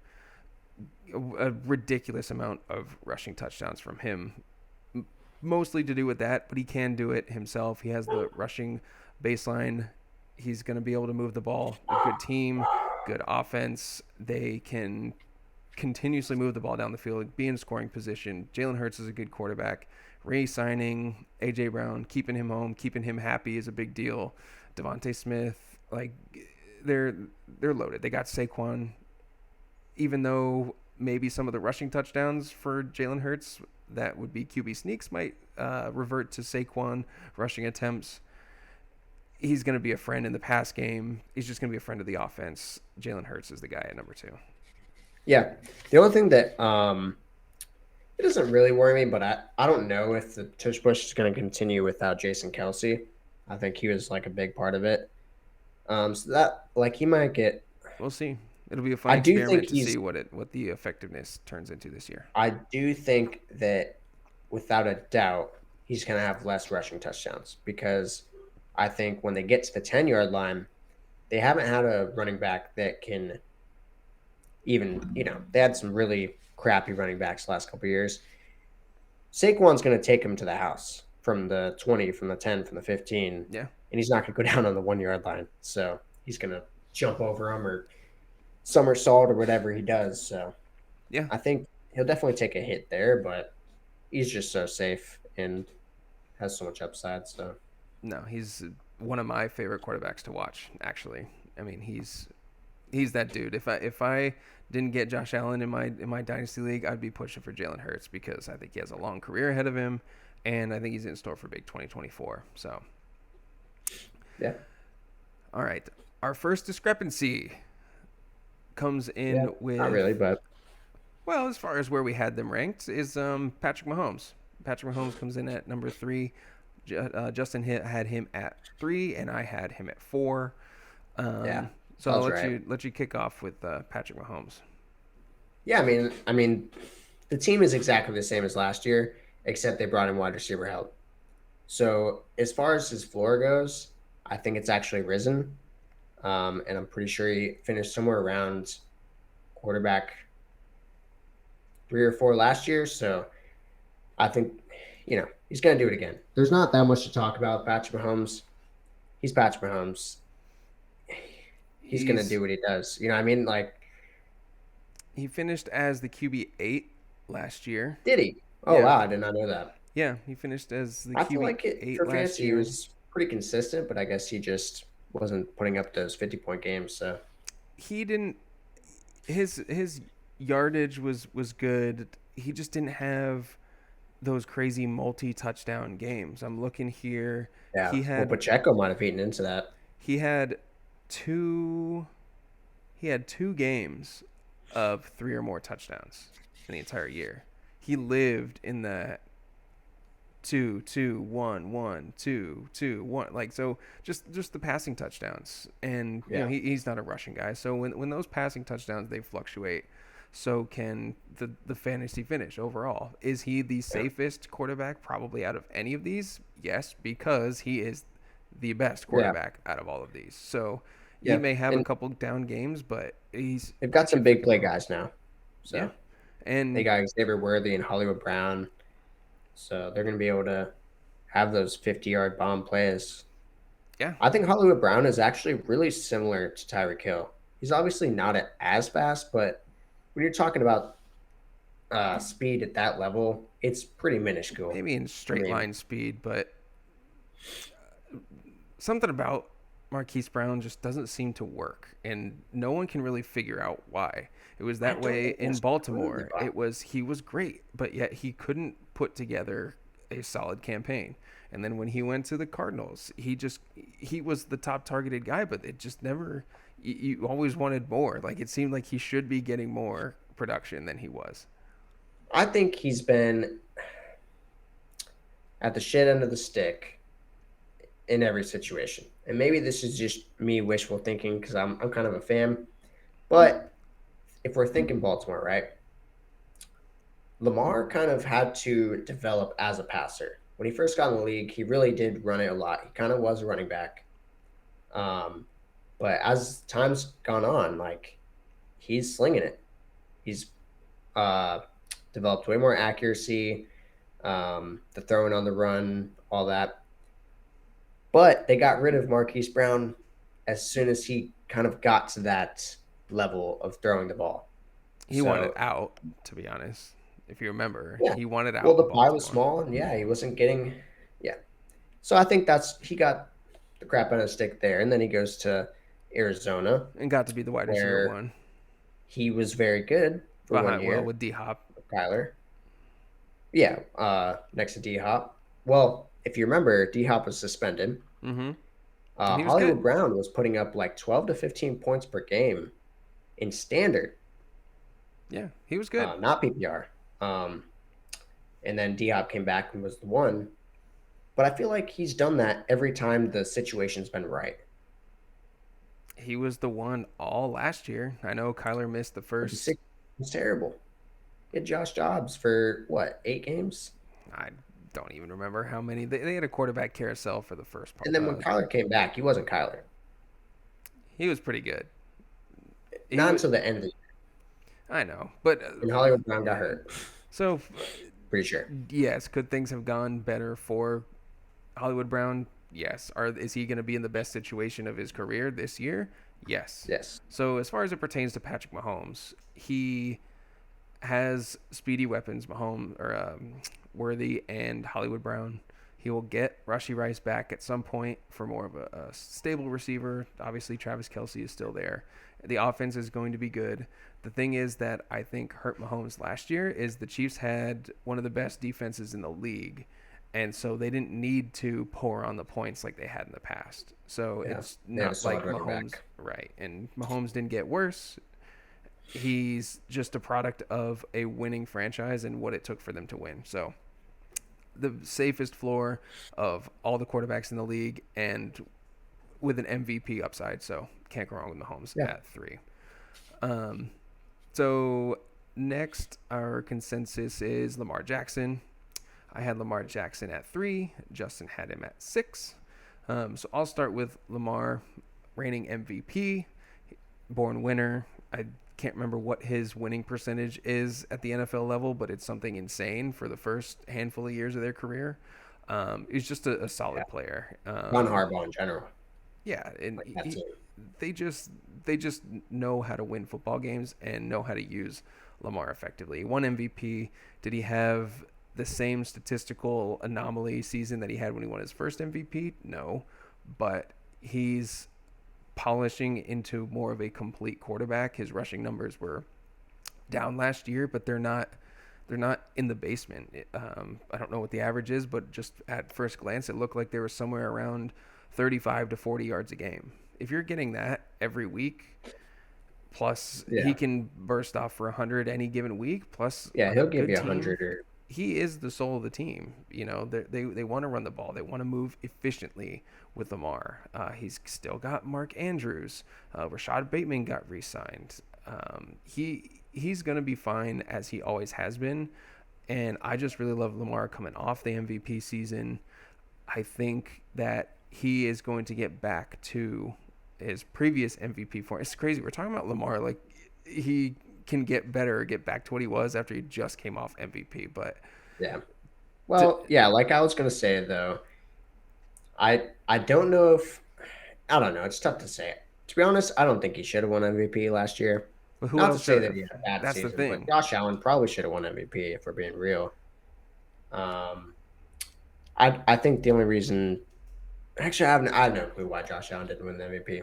A ridiculous amount of rushing touchdowns from him, mostly to do with that, but he can do it himself. He has the rushing baseline. He's going to be able to move the ball. A good team, good offense. They can continuously move the ball down the field, be in scoring position. Jalen Hurts is a good quarterback. Re-signing AJ Brown, keeping him home, keeping him happy is a big deal. Devontae Smith, like they're loaded. They got Saquon, even though maybe some of the rushing touchdowns for Jalen Hurts that would be QB sneaks might revert to Saquon rushing attempts. He's going to be a friend in the pass game. He's just going to be a friend of the offense. Jalen Hurts is the guy at number two. Yeah. The only thing that it doesn't really worry me, but I don't know if the tush push is going to continue without Jason Kelsey. I think he was like a big part of it. So that like he might get. We'll see. It'll be a fun I do think experiment to he's. see what the effectiveness turns into this year. I do think that without a doubt he's going to have less rushing touchdowns because I think when they get to the 10-yard line, they haven't had a running back that can even they had some really crappy running backs the last couple of years. Saquon's going to take him to the house from the 20, from the 10, from the 15, and Yeah. he's not going to go down on the 1 yard line. So he's going to jump over him or somersault or whatever he does. So Yeah. I think he'll definitely take a hit there, but he's just so safe and has so much upside. So No, he's one of my favorite quarterbacks to watch, actually. I mean, he's that dude. If I didn't get Josh Allen in my dynasty league, I'd be pushing for Jalen Hurts because I think he has a long career ahead of him, and I think he's in store for big 2024. So, yeah, all right, our first discrepancy comes yeah, in with, not really, but well, as far as where we had them ranked is Patrick Mahomes. Patrick Mahomes comes in at number three. Justin had him at 3, and I had him at 4. Yeah, So I'll sounds right. let you kick off with Patrick Mahomes. Yeah, I mean, the team is exactly the same as last year, except they brought in wide receiver help. So as far as his floor goes, I think it's actually risen, and I'm pretty sure he finished somewhere around quarterback 3 or 4 last year. So I think, he's going to do it again. There's not that much to talk about with Patrick Mahomes. He's Patrick Mahomes. He's going to He's do what he does. You know what I mean? Like, he finished as the QB 8 last year. did he? Oh, Yeah, wow. I did not know that. yeah, he finished as the I feel QB like it eight for last fantasy, he year. was pretty consistent, but I guess he just wasn't putting up those 50-point games. So, He didn't his yardage was good. He just didn't have those crazy multi-touchdown games. I'm looking here. yeah. He Well, had Pacheco might have eaten into that. he had two he had 2 games of 3 or more touchdowns in the entire year. He lived in the 2-2-1-1-2-2-1, like, so just the passing touchdowns. And Yeah. he's not a rushing guy, so when those passing touchdowns, they fluctuate, so can the fantasy finish overall. Is he the Yeah. safest quarterback probably out of any of these? Yes, because he is the best Yeah. quarterback out of all of these. So he Yeah. may have a And couple down games, but they've he got can some big freaking play run. guys now. Yeah. So they And got Xavier Worthy and Hollywood Brown. So they're going to be able to have those 50-yard bomb plays. yeah, I think Hollywood Brown is actually really similar to Tyreek Hill. He's obviously not as fast, but when you're talking about speed at that level, it's pretty minuscule. maybe in I straight mean, line speed, but something about Marquise Brown just doesn't seem to work, and no one can really figure out why. It was I that don't way think in that's completely Baltimore. wrong. He was great, but yet he couldn't put together a solid campaign. And then when he went to the Cardinals, he was the top targeted guy, but it just never. You always wanted more. Like, it seemed like he should be getting more production than he was. I think he's been at the shit end of the stick in every situation. And maybe this is just me wishful thinking because I'm kind of a fan. But if we're thinking Baltimore, right? Lamar kind of had to develop as a passer. When he first got in the league, he really did run it a lot. He kind of was a running back. Um, but as time's gone on, like he's slinging it. He's uh, developed way more accuracy, the throwing on the run, all that. But they got rid of Marquise Brown as soon as he kind of got to that level of throwing the ball. He wanted So out, to be honest. If you remember, yeah, he wanted well out the in pie was Baltimore small, and yeah, he wasn't getting yeah. So I think he got the crap out of the stick there, and then he goes to Arizona and got to be the wide receiver where one he was very good for one behind Will year with D Hop. with Kyler. Yeah, next to D Hop. Well, if you remember, D Hop was suspended. Mm-hmm. And he was Hollywood good. Brown was putting up like 12 to 15 points per game in standard, Yeah, he was good. not PPR. Um, and then D Hop came back and was the one. But I feel like he's done that every time the situation's been right. He was the one all last year. I know Kyler missed the But the first. six was terrible. He had Josh Jobs for what, 8 games? I don't even remember how many. They had a quarterback carousel for the first part. And then when Kyler came back, he wasn't Kyler. He was pretty good. He Not was. until the end of the year. I know, but And Hollywood Brown got hurt. so Pretty sure. yes, could things have gone better for Hollywood Brown? Yes. Is he going to be in the best situation of his career this year? Yes. Yes. So as far as it pertains to Patrick Mahomes, he has speedy weapons, Mahomes or Worthy and Hollywood Brown. He will get Rushy Rice back at some point for more of a stable receiver. Obviously, Travis Kelce is still there. The offense is going to be good. The thing is that I think hurt Mahomes last year is the Chiefs had one of the best defenses in the league, and so they didn't need to pour on the points like they had in the past. So Yeah. it's They had a not solid like running Mahomes, back. right? And Mahomes didn't get worse. He's just a product of a winning franchise and what it took for them to win. So the safest floor of all the quarterbacks in the league, and with an MVP upside. So can't go wrong with Mahomes Yeah. at 3. So next, our consensus is Lamar Jackson. I had Lamar Jackson at 3. Justin had him at 6. So I'll start with Lamar, reigning MVP, born winner. I can't remember what his winning percentage is at the NFL level, but it's something insane for the first handful of years of their career. He's just a solid player. Ron Harbaugh in general. Yeah, and Like that's it. they just know how to win football games and know how to use Lamar effectively. He won MVP. Did he have the same statistical anomaly season that he had when he won his first MVP? No, but he's polishing into more of a complete quarterback. His rushing numbers were down last year, but they're not in the basement. I don't know what the average is, but just at first glance, it looked like they were somewhere around 35 to 40 yards a game. If you're getting that every week, plus he can burst off for 100 any given week, plus he'll give you 100 or he is the soul of the team. You know, they want to run the ball. They want to move efficiently with Lamar. He's still got Mark Andrews. Rashad Bateman got re-signed. He's going to be fine, as he always has been. And I just really love Lamar coming off the MVP season. I think that he is going to get back to his previous MVP form. It's crazy. We're talking about Lamar like he can get better or get back to what he was after he just came off MVP. But yeah. Well, yeah, like I was gonna say though, I don't know if I don't know. It's tough to say. To be honest, I don't think he should have won MVP last year. but who Not to else say should that have? he had a bad That's the season, thing. but Josh Allen probably should have won MVP if we're being real. I think the only reason, actually, I have no clue why Josh Allen didn't win the MVP.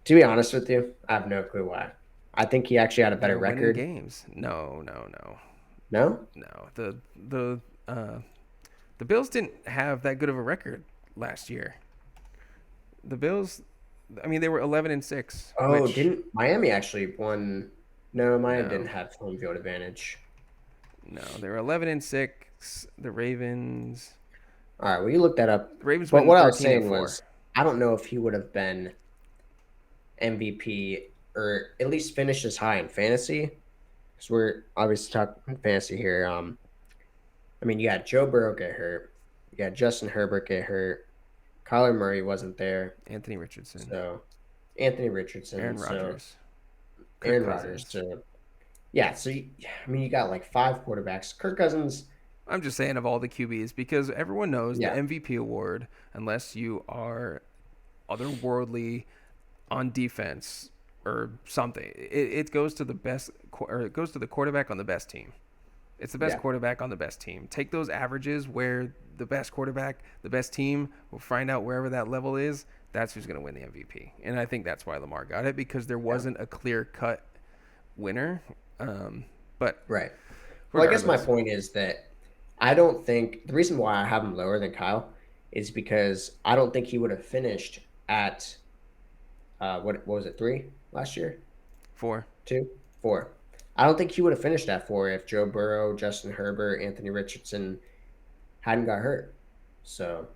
To be honest with you, I have no clue why. I think he actually had a better They're winning record. games. No. No, The Bills didn't have that good of a record last year. The Bills, I mean, they were 11-6. oh, Which didn't Miami actually won? No, Miami no, didn't have home field advantage. no, they were 11-6. The Ravens, All right, well, you look that up. the Ravens But went what I was 13 and saying 4. was, I don't know if he would have been MVP or at least finished as high in fantasy, because we're obviously talking fantasy here. I mean, you got Joe Burrow get hurt, you got Justin Herbert get hurt, Kyler Murray wasn't there, Anthony Richardson, so Anthony Richardson, Aaron so Rodgers, Aaron Kirk Rodgers, Cousins. so yeah, so I mean, you got like 5 quarterbacks. Kirk Cousins, I'm just saying of all the QBs because everyone knows the yeah, MVP award, unless you are otherworldly on defense or something, it goes to the best, or it goes to the quarterback on the best team. It's the best yeah, quarterback on the best team. Take those averages where the best quarterback, the best team, will find out wherever that level is. That's who's going to win the MVP. And I think that's why Lamar got it, because there yeah, wasn't a clear cut winner. But right. Well, I guess my regardless, point is that I don't think the reason why I have him lower than Kyle is because I don't think he would have finished at what was it, 3 last year? 4. 2? 4. I don't think he would have finished at 4 if Joe Burrow, Justin Herbert, Anthony Richardson hadn't got hurt. So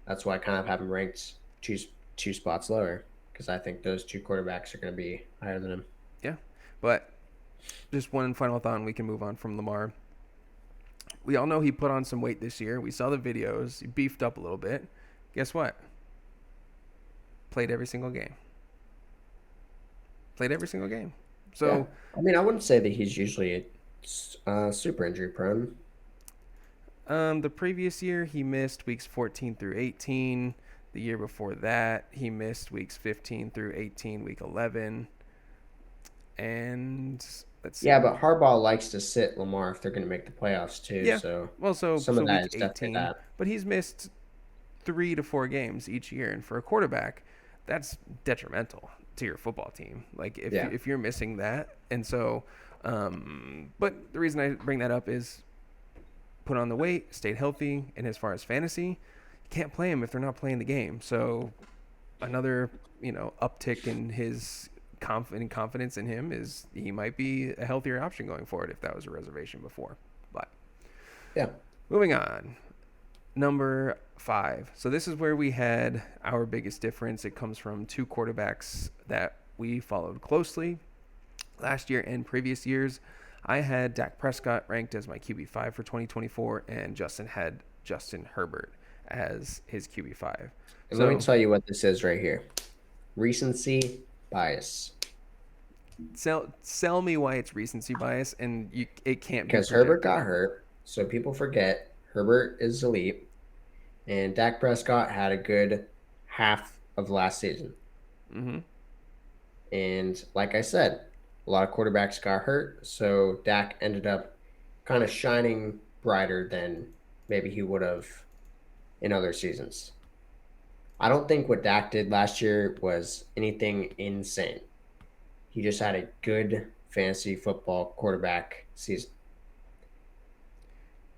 that's why I kind of have him ranked two spots lower, because I think those 2 quarterbacks are going to be higher than him. Yeah. But just one final thought and we can move on from Lamar. We all know he put on some weight this year. We saw the videos. He beefed up a little bit. Guess what? Played every single game. Played every single game. Yeah, So I mean, I wouldn't say that he's usually super injury prone. the previous year, he missed weeks 14 through 18. The year before that, he missed weeks 15 through 18, week 11. And let's see. Yeah, but Harbaugh likes to sit Lamar if they're going to make the playoffs too. Yeah. So Well, so some so of that week is definitely 18, that. but he's missed 3 to 4 games each year, and for a quarterback, that's detrimental to your football team. Like Yeah, if you're missing that, and so, but the reason I bring that up is put on the weight, stayed healthy, and as far as fantasy, you can't play him if they're not playing the game. So another uptick in his confidence in him is he might be a healthier option going forward if that was a reservation before. But yeah. Moving on. Number 5. So this is where we had our biggest difference. It comes from two quarterbacks that we followed closely last year and previous years. I had Dak Prescott ranked as my QB5 for 2024, and Justin had Justin Herbert as his QB5. And let me So tell you what this is right here. Recency bias. sell me why it's recency bias, and it can't be Because Herbert predicted. got hurt, so people forget Herbert is elite, and Dak Prescott had a good half of last season. Mm-hmm. And like I said, a lot of quarterbacks got hurt, so Dak ended up kind of shining brighter than maybe he would have in other seasons. I don't think what Dak did last year was anything insane. He just had a good fantasy football quarterback season.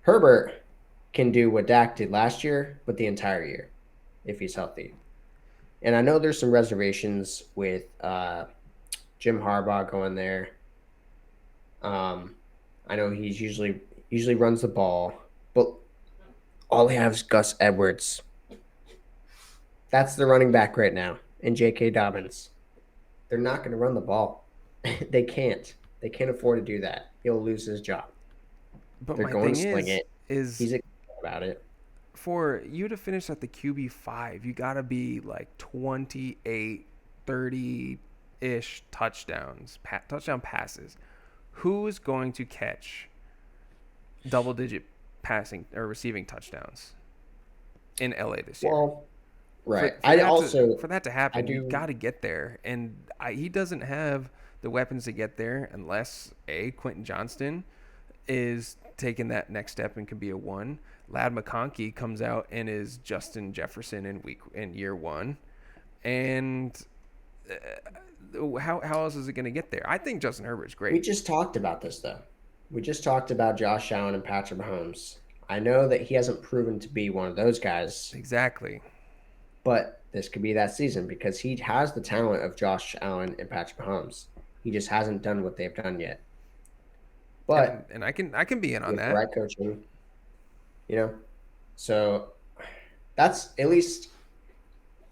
Herbert can do what Dak did last year, but the entire year if he's healthy. And I know there's some reservations with Jim Harbaugh going there. I know he's usually runs the ball, but all they have is Gus Edwards. That's the running back right now, and J.K. Dobbins. They're not going to run the ball. They can't. They can't afford to do that. He'll lose his job. But They're my going to thing sling it. is He's excited about it. for you to finish at the QB5, you got to be like 28, 30 ish touchdowns, touchdown passes. Who is going to catch double digit passing or receiving touchdowns in LA this year? Well, right. For that to I happen, you do. got to get there, and he doesn't have the weapons to get there unless Quentin Johnston is taking that next step and can be a one. Lad McConkey comes out and is Justin Jefferson in year one, and how else is it going to get there? I think Justin Herbert's We great. just talked about this though. We just talked about Josh Allen and Patrick Mahomes. I know that he hasn't proven to be one of those guys, Exactly, but this could be that season because he has the talent of Josh Allen and Patrick Mahomes. He just hasn't done what they've done yet. But and I can be in on with the that. right coaching, you know, so that's at least.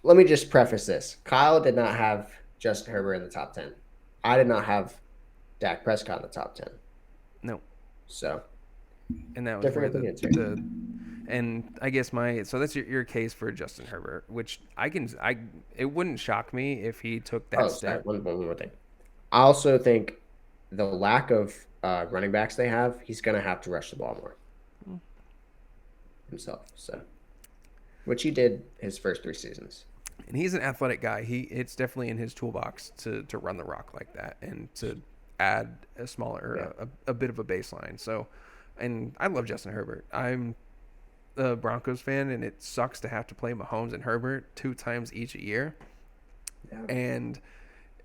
Let me just preface this: Kyle did not have Justin Herbert in the top 10. I did not have Dak Prescott in the top 10. No, So and that was where different opinions here. the and I guess so that's your case for Justin Herbert, which I it wouldn't shock me if he took that Oh, sorry. step. One more thing. I also think the lack of running backs they have, he's going to have to rush the ball more himself. So, which he did his first 3 seasons. And he's an athletic guy. It's definitely in his toolbox to run the rock like that and to add a smaller Yeah. a bit of a baseline. So, and I love Justin Herbert. I'm a Broncos fan, and it sucks to have to play Mahomes and Herbert 2 times each a year. Yeah. And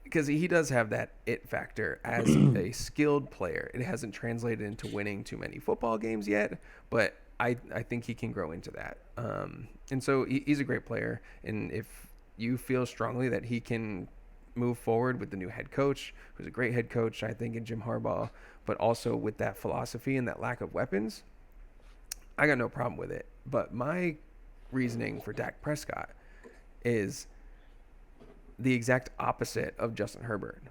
because he does have that it factor as a skilled player, it hasn't translated into winning too many football games yet, but I think he can grow into that. And so he's a great player. And if you feel strongly that he can move forward with the new head coach, who's a great head coach, I think, in Jim Harbaugh, but also with that philosophy and that lack of weapons, I got no problem with it. But my reasoning for Dak Prescott is the exact opposite of Justin Herbert.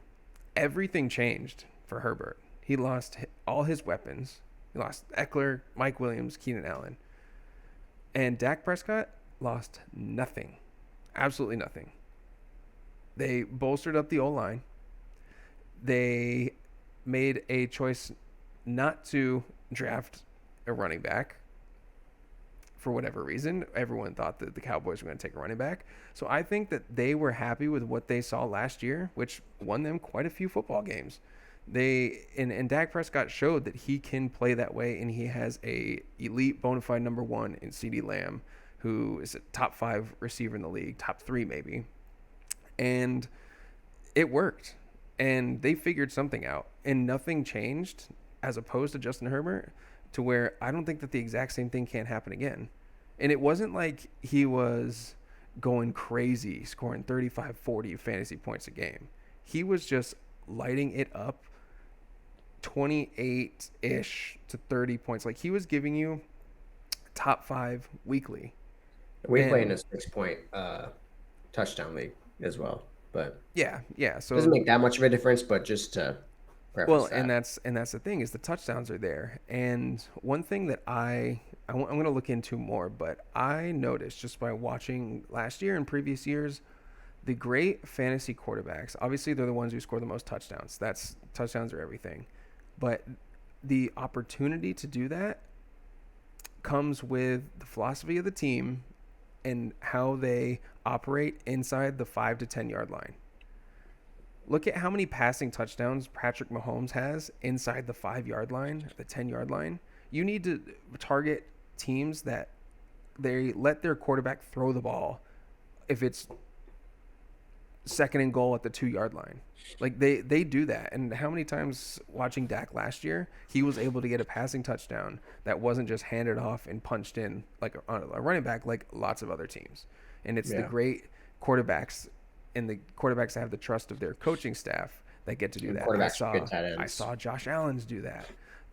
Everything changed for Herbert. He lost all his weapons. He lost Eckler, Mike Williams, Keenan Allen. And Dak Prescott lost nothing. Absolutely nothing. They bolstered up the O-line. They made a choice not to draft a running back for whatever reason. Everyone thought that the Cowboys were going to take a running back. So I think that they were happy with what they saw last year, which won them quite a few football games. And Dak Prescott showed that he can play that way, and he has a elite bona fide number one in CeeDee Lamb, who is a top 5 receiver in the league, top 3 maybe. And it worked. And they figured something out. And nothing changed as opposed to Justin Herbert, to where I don't think that the exact same thing can't happen again. And it wasn't like he was going crazy, scoring 35, 40 fantasy points a game. He was just lighting it up 28-ish to 30 points. Like, he was giving you top 5 weekly. We play in a And 6 point touchdown league as well, but yeah. doesn't So make that much of a difference. But just to preface well, and that, that's the thing is the touchdowns are there. And one thing that I'm going to look into more, but I noticed just by watching last year and previous years, the great fantasy quarterbacks, obviously they're the ones who score the most touchdowns. That's touchdowns are everything. But the opportunity to do that comes with the philosophy of the team and how they operate inside the 5 to 10 yard line. Look at how many passing touchdowns Patrick Mahomes has inside the 5 yard line, the 10 yard line. You need to target teams that they let their quarterback throw the ball if it's second and goal at the 2 yard line. Like they do that. And how many times watching Dak last year, he was able to get a passing touchdown that wasn't just handed off and punched in like a running back like lots of other teams. And it's the yeah, great quarterbacks and the quarterbacks that have the trust of their coaching staff that get to do and that. quarterbacks are good tight I ends. saw Josh Allen's do that.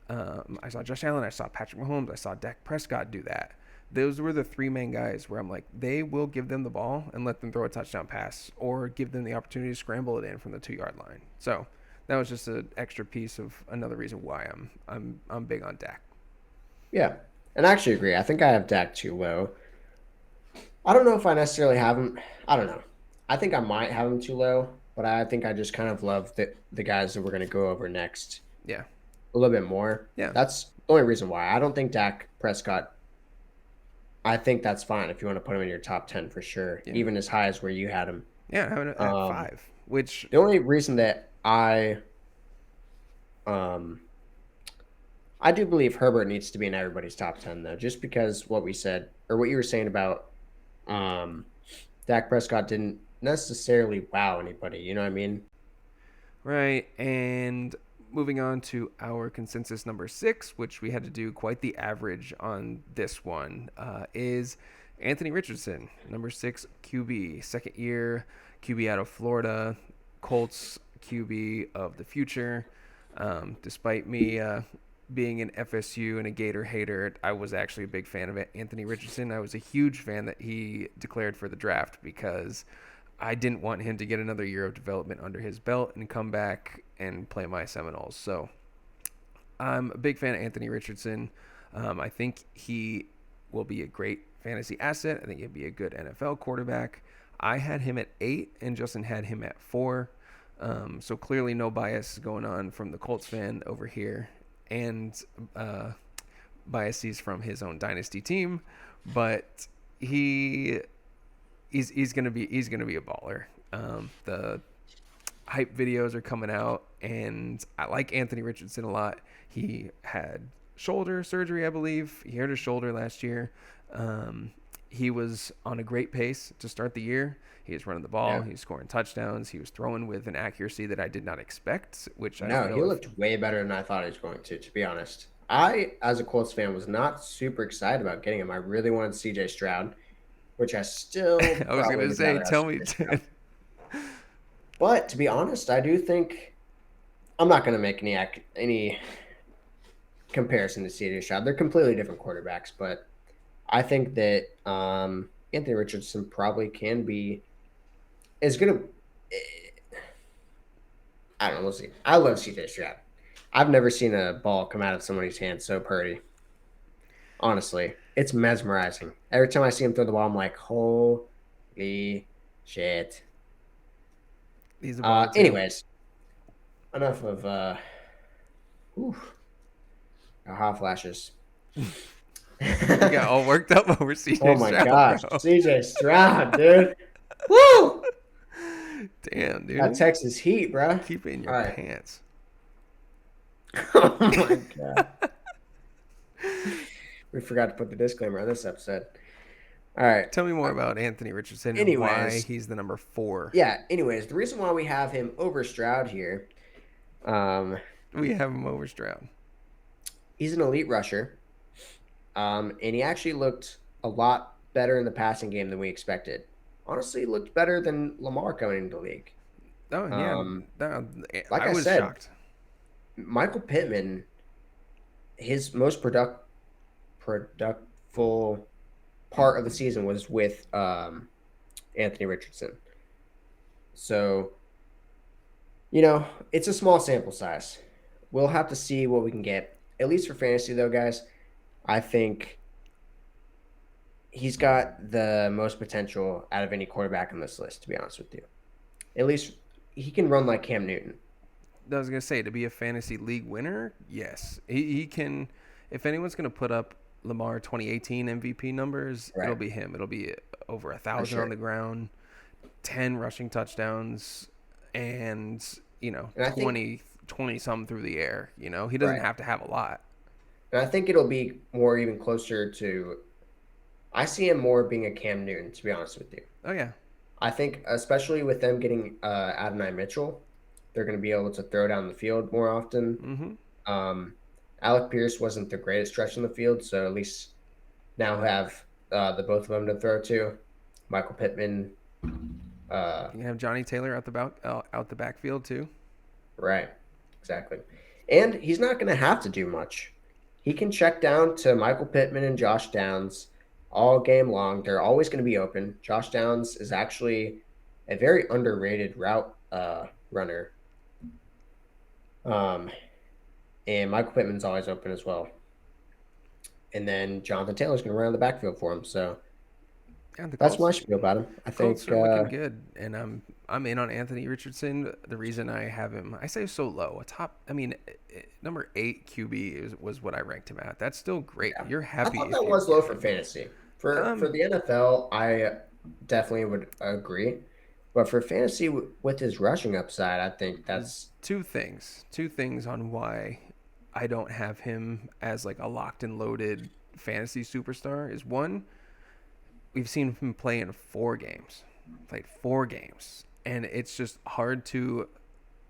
I saw Josh Allen. I saw Patrick Mahomes. I saw Dak Prescott do that. Those were the three main guys where I'm like, they will give them the ball and let them throw a touchdown pass or give them the opportunity to scramble it in from the 2 yard line. So that was just an extra piece of another reason why I'm big on Dak. Yeah, and I actually agree. I think I have Dak too low. I don't know if I necessarily have him. I don't know. I think I might have him too low, but I think I just kind of love the guys that we're going to go over next Yeah, a little bit more. yeah, That's the only reason why. I don't think Dak Prescott. I think that's fine if you want to put him in your top 10 for sure, yeah, even as high as where you had him. yeah. Having it at Um, 5, which the only reason that um, I do believe Herbert needs to be in everybody's top 10 though, just because what we said or what you were saying about um, Dak Prescott didn't necessarily wow anybody. You know what I mean? right. And moving on to our consensus number 6, which we had to do quite the average on this one, is Anthony Richardson, number 6 QB, second year QB out of Florida, Colts QB of the future. Despite me being an FSU and a Gator hater, I was actually a big fan of it. Anthony Richardson. I was a huge fan that he declared for the draft because I didn't want him to get another year of development under his belt and come back and play my Seminoles. So I'm a big fan of Anthony Richardson. I think he will be a great fantasy asset. I think he'll be a good NFL quarterback. I had him at 8, and Justin had him at 4. So clearly, no bias going on from the Colts fan over here, and biases from his own dynasty team. But he he's gonna be a baller. The hype videos are coming out, and I like Anthony Richardson a lot. He had shoulder surgery, I believe. He hurt his shoulder last year. He was on a great pace to start the year. He was running the ball. Yeah. He was scoring touchdowns. He was throwing with an accuracy that I did not expect, which I don't No, he know if. looked way better than I thought he was going to be honest. I, as a Colts fan, was not super excited about getting him. I really wanted CJ Stroud, which I still I was probably gonna would say, rather have tell me. CJ Stroud. But to be honest, I do think I'm not going to make any comparison to CJ Stroud. They're completely different quarterbacks, but I think that Anthony Richardson probably can be is going to. I don't know. We'll see. I love CJ Stroud. I've never seen a ball come out of somebody's hand so pretty. Honestly, it's mesmerizing. Every time I see him throw the ball, I'm like, holy shit. He's a baller too. Anyways, enough of whew, hot flashes. You got all worked up over Oh CJ my Stroud, gosh, bro. CJ Stroud, dude. Woo! Damn, Got dude. Texas heat, bro. Keep it in All your right. pants. Oh my god. We forgot to put the disclaimer on this episode. All right. Tell me more about Anthony Richardson and why Anyways, he's the number 4. yeah. Anyways, the reason why we have him over Stroud here, um, We have him over Stroud. he's an elite rusher, and he actually looked a lot better in the passing game than we expected. Honestly, he looked better than Lamar coming into the league. Oh yeah, Um, no, like I I was said, shocked. Michael Pittman, his most full part of the season was with Anthony Richardson. So, it's a small sample size. We'll have to see what we can get. At least for fantasy, though, guys, I think he's got the most potential out of any quarterback on this list, to be honest with you. At least he can run like Cam Newton. I was gonna say, to be a fantasy league winner, yes, he can. If anyone's gonna put up Lamar 2018 MVP numbers, Right. it'll be him. It'll be over 1,000 sure. on the ground, 10 rushing touchdowns, and And I think 20 some through the air. He doesn't right. have to have a lot. And I think it'll be more even closer to. I see him more being a Cam Newton, to be honest with you. Oh yeah, I think, especially with them getting Adonai Mitchell, they're going to be able to throw down the field more often. Alec Pierce wasn't the greatest stretch in the field, so at least now have the both of them to throw to. Michael Pittman. you can have Johnny Taylor out the backfield too. Right, exactly. And he's not going to have to do much. He can check down to Michael Pittman and Josh Downs all game long. They're always going to be open. Josh Downs is actually a very underrated route runner. And Michael Pittman's always open as well. And then Jonathan Taylor's going to run on the backfield for him. So Yeah, the that's Colts, my spiel about him. I think Colts are looking good, and I'm in on Anthony Richardson. The reason I have him, I say so low, number 8 QB was what I ranked him at. That's still great. yeah. You're I happy thought if that you was low get for him. fantasy. For the NFL, I definitely would agree. But for fantasy, with his rushing upside, I think that's Two things on why I don't have him as like a locked and loaded fantasy superstar is one, we've seen him play in 4 games, played 4 games, and it's just hard to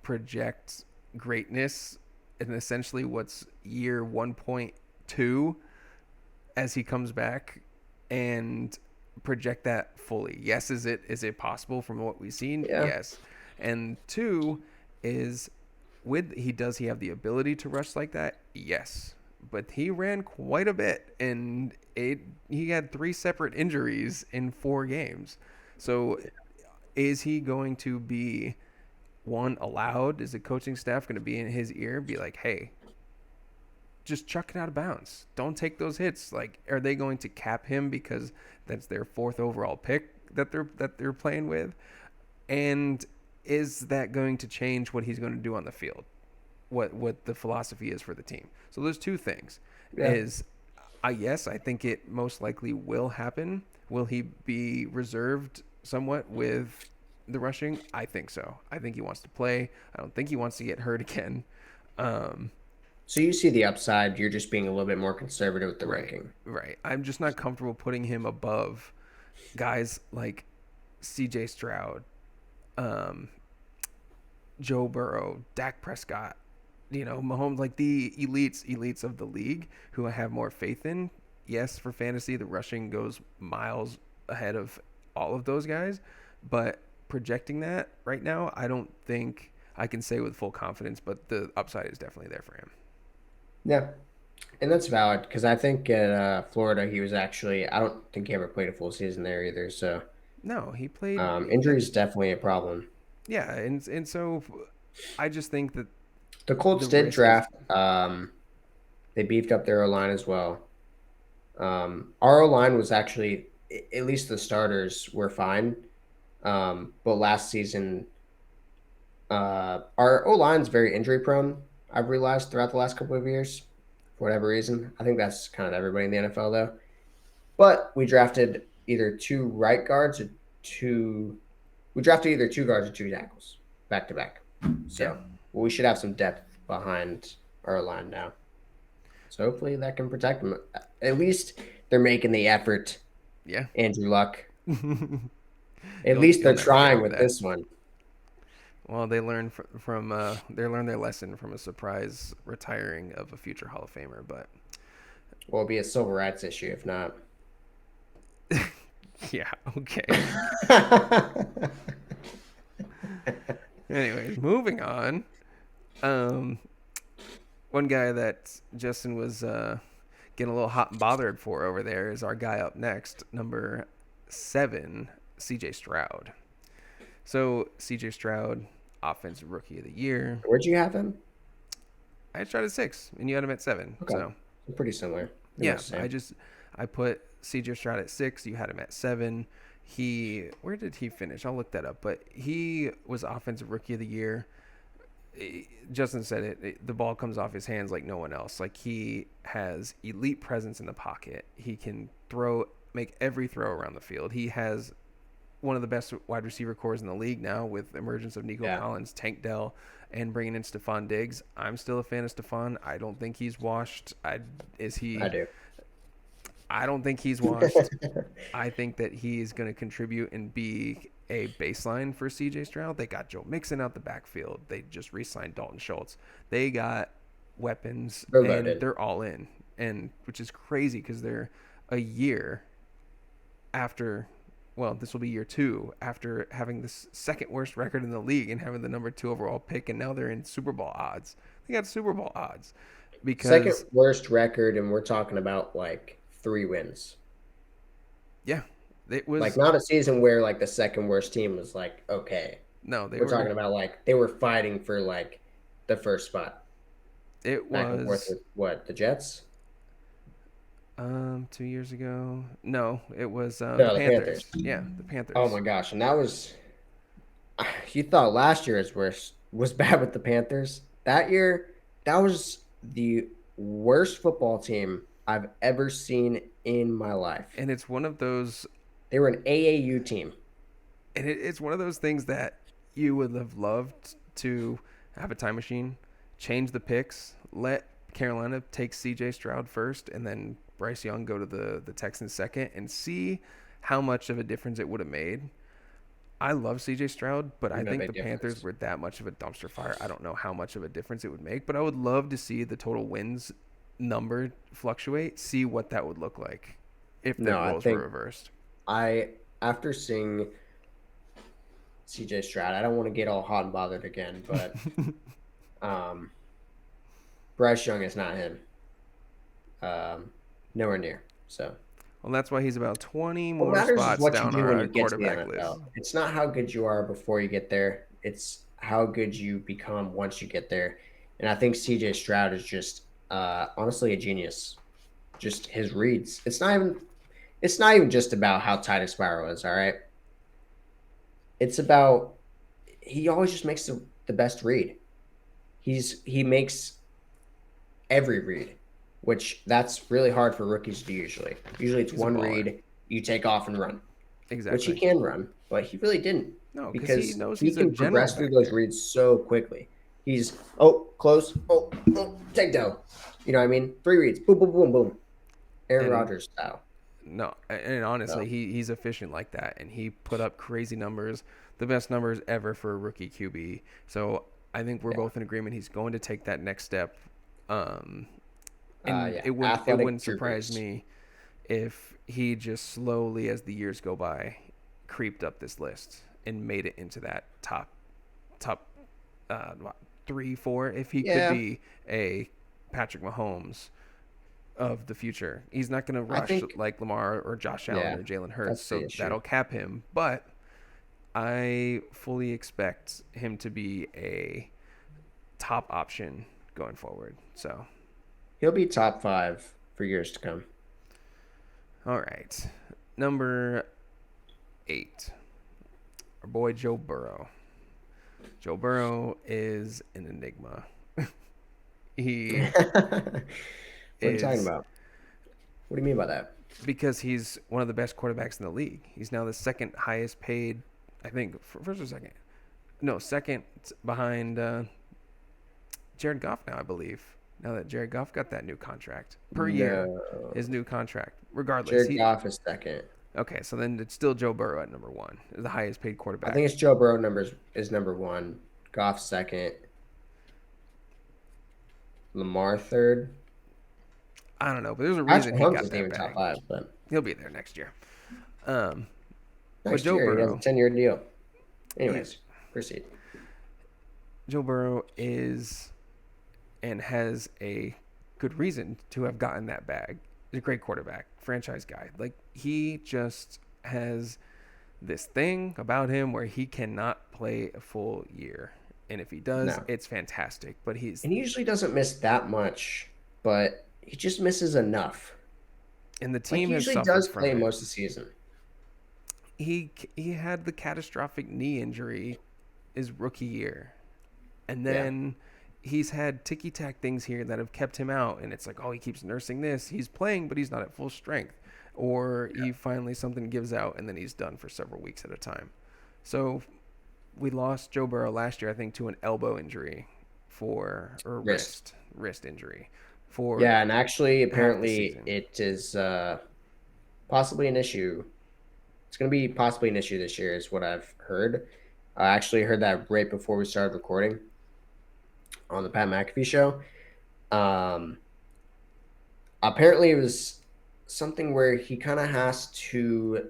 project greatness in essentially what's year 1.2 as he comes back and project that fully. Yes, is it possible from what we've seen? yeah, Yes. And two is does he have the ability to rush like that? Yes. But he ran quite a bit and he had 3 separate injuries in 4 games. So is he going to be allowed? Is the coaching staff going to be in his ear and be like, "Hey, just chuck it out of bounds. Don't take those hits." Like, are they going to cap him because that's their 4th overall pick that they're playing with? And is that going to change what he's going to do on the field? What the philosophy is for the team? So those 2 things yeah. is, yes, I think it most likely will happen. Will he be reserved somewhat with the rushing? I think so. I think he wants to play. I don't think he wants to get hurt again. So you see the upside. You're just being a little bit more conservative with the ranking. Right. I'm just not comfortable putting him above guys like C.J. Stroud, Joe Burrow, Dak Prescott, Mahomes, like the elites of the league who I have more faith in. Yes, for fantasy, the rushing goes miles ahead of all of those guys, but projecting that right now, I don't think I can say with full confidence, but the upside is definitely there for him. Yeah, and that's valid because I think at Florida he was actually. I don't think he ever played a full season there either. So No, he played. injury is definitely a problem. Yeah, and so I just think that The Colts the did risk is draft. They beefed up their O line as well. Our O line was actually, at least the starters were fine. But last season, our O line's very injury prone. I've realized throughout the last couple of years, for whatever reason. I think that's kind of everybody in the NFL though. But we drafted either 2 right guards or 2. We drafted either 2 guards or 2 tackles back to back. yeah. So we should have some depth behind our line now. So hopefully that can protect them. At least they're making the effort. Yeah. Andrew Luck. At least they're trying with this one. Well, they learned they learned their lesson from a surprise retiring of a future Hall of Famer, but Well, it'll be a civil rights issue if not. yeah, okay. Anyways, moving on. One guy that Justin was getting a little hot and bothered for over there is our guy up next, number 7, C.J. Stroud. So C.J. Stroud, Offensive Rookie of the Year. Where'd you have him? I had Stroud at 6, and you had him at 7. Okay, So pretty similar. yeah, I put C.J. Stroud at 6. You had him at 7. Where did he finish? I'll look that up. But he was Offensive Rookie of the Year. Justin said it. The ball comes off his hands like no one else. Like, he has elite presence in the pocket. He can make every throw around the field. He has one of the best wide receiver cores in the league now, with the emergence of Nico Collins, Tank Dell, and bringing in Stephon Diggs. I'm still a fan of Stephon. I don't think he's washed. I do. I don't think he's washed. I think that he's going to contribute and be a baseline for C.J. Stroud. They got Joe Mixon out the backfield. They just re-signed Dalton Schultz. They got weapons, and they're all in, and which is crazy because they're a year after. Well, this will be year 2 after having the second worst record in the league and having the number 2 overall pick, and now they're in Super Bowl odds. They got Super Bowl odds because second worst record, and we're talking about like 3 wins. Yeah. It was like not a season where like the second worst team was like okay. No, we're talking about like they were fighting for like the first spot. It back was and forth with what, the Jets? 2 years ago. No, it was No, the Panthers. Yeah, the Panthers. Oh my gosh, and that was. You thought last year was bad with the Panthers. That year, that was the worst football team I've ever seen in my life. And it's one of those. They were an AAU team. And it's one of those things that you would have loved to have a time machine, change the picks, let Carolina take C.J. Stroud first, and then Bryce Young go to the Texans second, and see how much of a difference it would have made. I love C.J. Stroud, but I think the Panthers were that much of a dumpster fire. I don't know how much of a difference it would make, but I would love to see the total wins number fluctuate, see what that would look like if the roles were reversed. After seeing C.J. Stroud, I don't want to get all hot and bothered again, but Bryce Young is not him. Nowhere near. So. Well, that's why he's about 20 more spots down our quarterback list. It's not how good you are before you get there. It's how good you become once you get there. And I think C.J. Stroud is just honestly a genius. Just his reads. It's not even just about how tight his spiral is, all right? It's about he always just makes the best read. He makes every read, which that's really hard for rookies to do usually. Usually it's one read, you take off and run. Exactly. Which he can run, but he really didn't. No, because he knows he's can progress through those reads so quickly. He's close, take down. You know what I mean? 3 reads, boom, boom, boom, boom. Aaron Rodgers style. No, and honestly, he's efficient like that, and he put up crazy numbers, the best numbers ever for a rookie QB. So I think we're both in agreement. He's going to take that next step. It wouldn't surprise me if he just slowly, as the years go by, creeped up this list and made it into that top 3, 4. If he could be a Patrick Mahomes of the future, he's not going to rush like Lamar or Josh Allen or Jalen Hurts, so that'll cap him. But I fully expect him to be a top option going forward. So he'll be top 5 for years to come. All right, number 8, our boy Joe Burrow. Joe Burrow is an enigma. What are you talking about? What do you mean by that? Because he's one of the best quarterbacks in the league. He's now the second highest paid, I think, first or second. No, second behind Jared Goff now, I believe. Now that Jared Goff got that new contract per year, his new contract. Regardless, Jared Goff is second. Okay, so then it's still Joe Burrow at number 1, the highest paid quarterback. I think it's Joe Burrow is number 1, Goff second, Lamar third. I don't know, but there's a reason he got that even bag. Top 5, but he'll be there next year. But Joe Burrow, he has a 10-year deal. Anyways, proceed. Joe Burrow is and has a good reason to have gotten that bag. He's a great quarterback, franchise guy. Like, he just has this thing about him where he cannot play a full year. And if he does, No. it's fantastic. But he's And he usually doesn't miss that much, but he just misses enough. and the Like team he has usually suffered does from play it. most of the season. He had the catastrophic knee injury his rookie year, and Yeah. then he's had ticky tack things here that have kept him out. And it's like, oh, he keeps nursing this. He's playing, but he's not at full strength, or he finally something gives out, and then he's done for several weeks at a time. So we lost Joe Burrow last year, I think, to an elbow injury for or Wrist. wrist injury for Yeah, and actually, half the apparently, season. it is possibly an issue. It's going to be possibly an issue this year, is what I've heard. I actually heard that right before we started recording on the Pat McAfee show. Um, Apparently, it was something where he kind of has to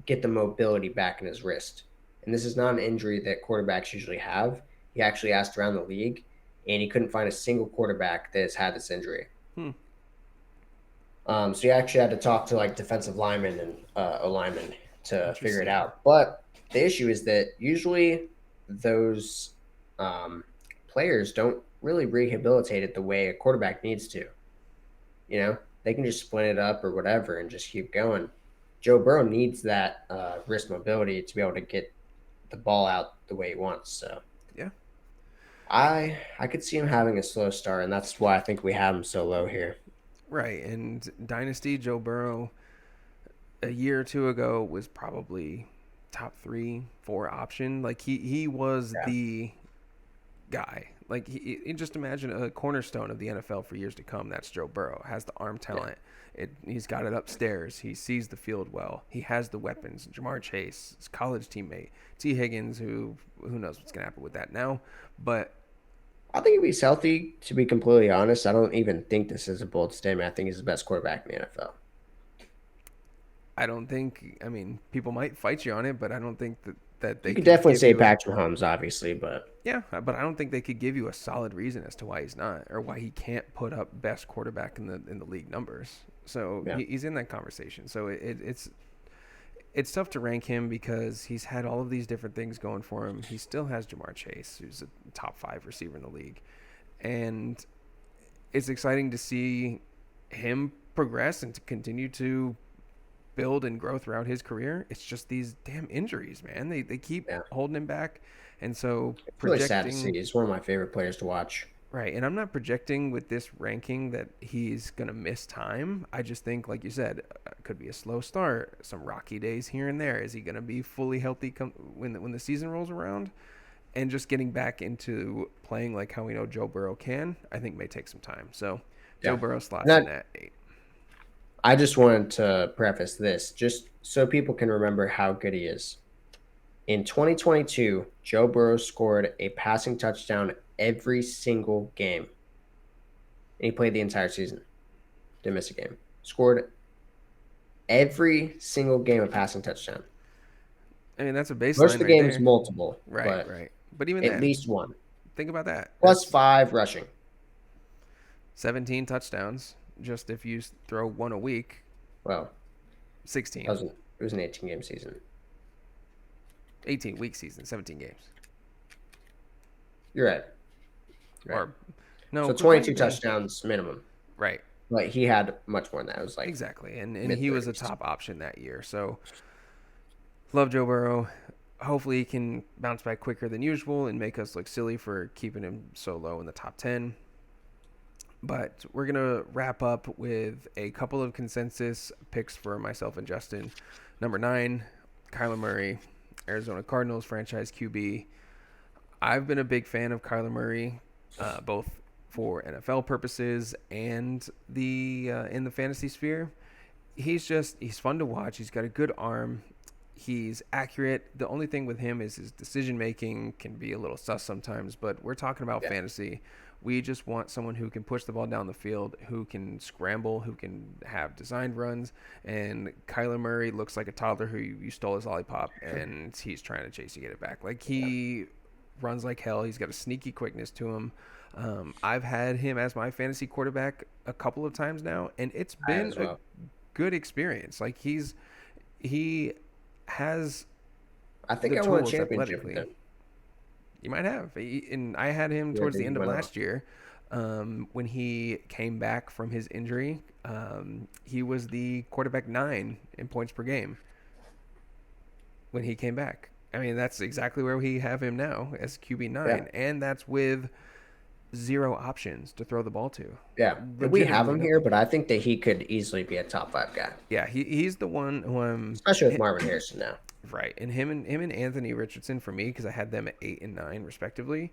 get the mobility back in his wrist. And this is not an injury that quarterbacks usually have. He actually asked around the league, and he couldn't find a single quarterback that has had this injury. Hmm. So he actually had to talk to like defensive linemen and linemen to figure it Interesting. out. But the issue is that usually those um, players don't really rehabilitate it the way a quarterback needs to. You know, they can just split it up or whatever and just keep going. Joe Burrow needs that wrist mobility to be able to get the ball out the way he wants. So Yeah. I could see him having a slow start, and that's why I think we have him so low here. Right. And Dynasty Joe Burrow a year or two ago was probably top 3, 4 option. Like, he was Yeah, the guy. Like, just imagine a cornerstone of the NFL for years to come. That's Joe Burrow. Has the arm yeah. talent. He's got it upstairs. He sees the field well. He has the weapons. Jamar Chase, his college teammate, T. Higgins, who knows what's gonna happen with that now. But I think if he's healthy, to be completely honest, I don't even think this is a bold statement. I think he's the best quarterback in the NFL. I don't think. I mean, people might fight you on it, but I don't think that You they could could definitely give say you a Patrick Mahomes, obviously, but yeah. But I don't think they could give you a solid reason as to why he's not or why he can't put up best quarterback in the league numbers. So yeah, he's in that conversation. So it's tough to rank him because he's had all of these different things going for him. He still has Jamar Chase, who's a top 5 receiver in the league, and it's exciting to see him progress and to continue to build and grow throughout his career. It's just these damn injuries, man. They keep yeah. holding him back, and so It's really sad to see. projecting He's one of my favorite players to watch. right. And I'm not projecting with this ranking that he's gonna miss time. I just think, like you said, could be a slow start, some rocky days here and there. Is he gonna be fully healthy when the season rolls around? And just getting back into playing like how we know Joe Burrow can, I think may take some time. So Joe Yeah. Burrow slots in And at 8. I just wanted to preface this just so people can remember how good he is. In 2022, Joe Burrow scored a passing touchdown every single game, and he played the entire season. Didn't miss a game. Scored every single game a passing touchdown. I mean, that's a Most of baseline the right games there. multiple, Right, but right. But even at then, least one. think about that. Plus That's 5 rushing. 17 touchdowns. Just if you throw one a week, Well, 16. it was an 18-game season. 18-week season, 17 games. You're right. Right. Or no, So quit playing. 22 Yeah. touchdowns minimum. Right. But he had much more than that. It was like Exactly. And mid he was a 30s. top option that year. So love Joe Burrow. Hopefully he can bounce back quicker than usual and make us look silly for keeping him so low in the top 10. But we're going to wrap up with a couple of consensus picks for myself and Justin. Number 9, Kyler Murray, Arizona Cardinals franchise QB. I've been a big fan of Kyler Murray, both for NFL purposes and the in the fantasy sphere. He's fun to watch. He's got a good arm. He's accurate. The only thing with him is his decision making can be a little sus sometimes, but we're talking about Yeah. fantasy. We just want someone who can push the ball down the field, who can scramble, who can have designed runs. And Kyler Murray looks like a toddler who you stole his lollipop and he's trying to chase you to get it back. Like, Yeah. he runs like hell. He's got a sneaky quickness to him. I've had him as my fantasy quarterback a couple of times now, and it's I have been as a well. good experience. Like he has I think the I won a tools championship with athletically. him. You might have. And I had him Yeah, towards the did end he of went off? last year when he came back from his injury. He was the quarterback 9 in points per game when he came back. I mean, that's exactly where we have him now as QB Yeah, 9, and that's with zero options to throw the ball to. yeah. We have Legitimately him here, nothing. but I think that he could easily be a top five guy, Yeah, he's the one who I'm especially with Marvin Harrison now. right, and him and Anthony Richardson for me because I had them at 8 and 9 respectively.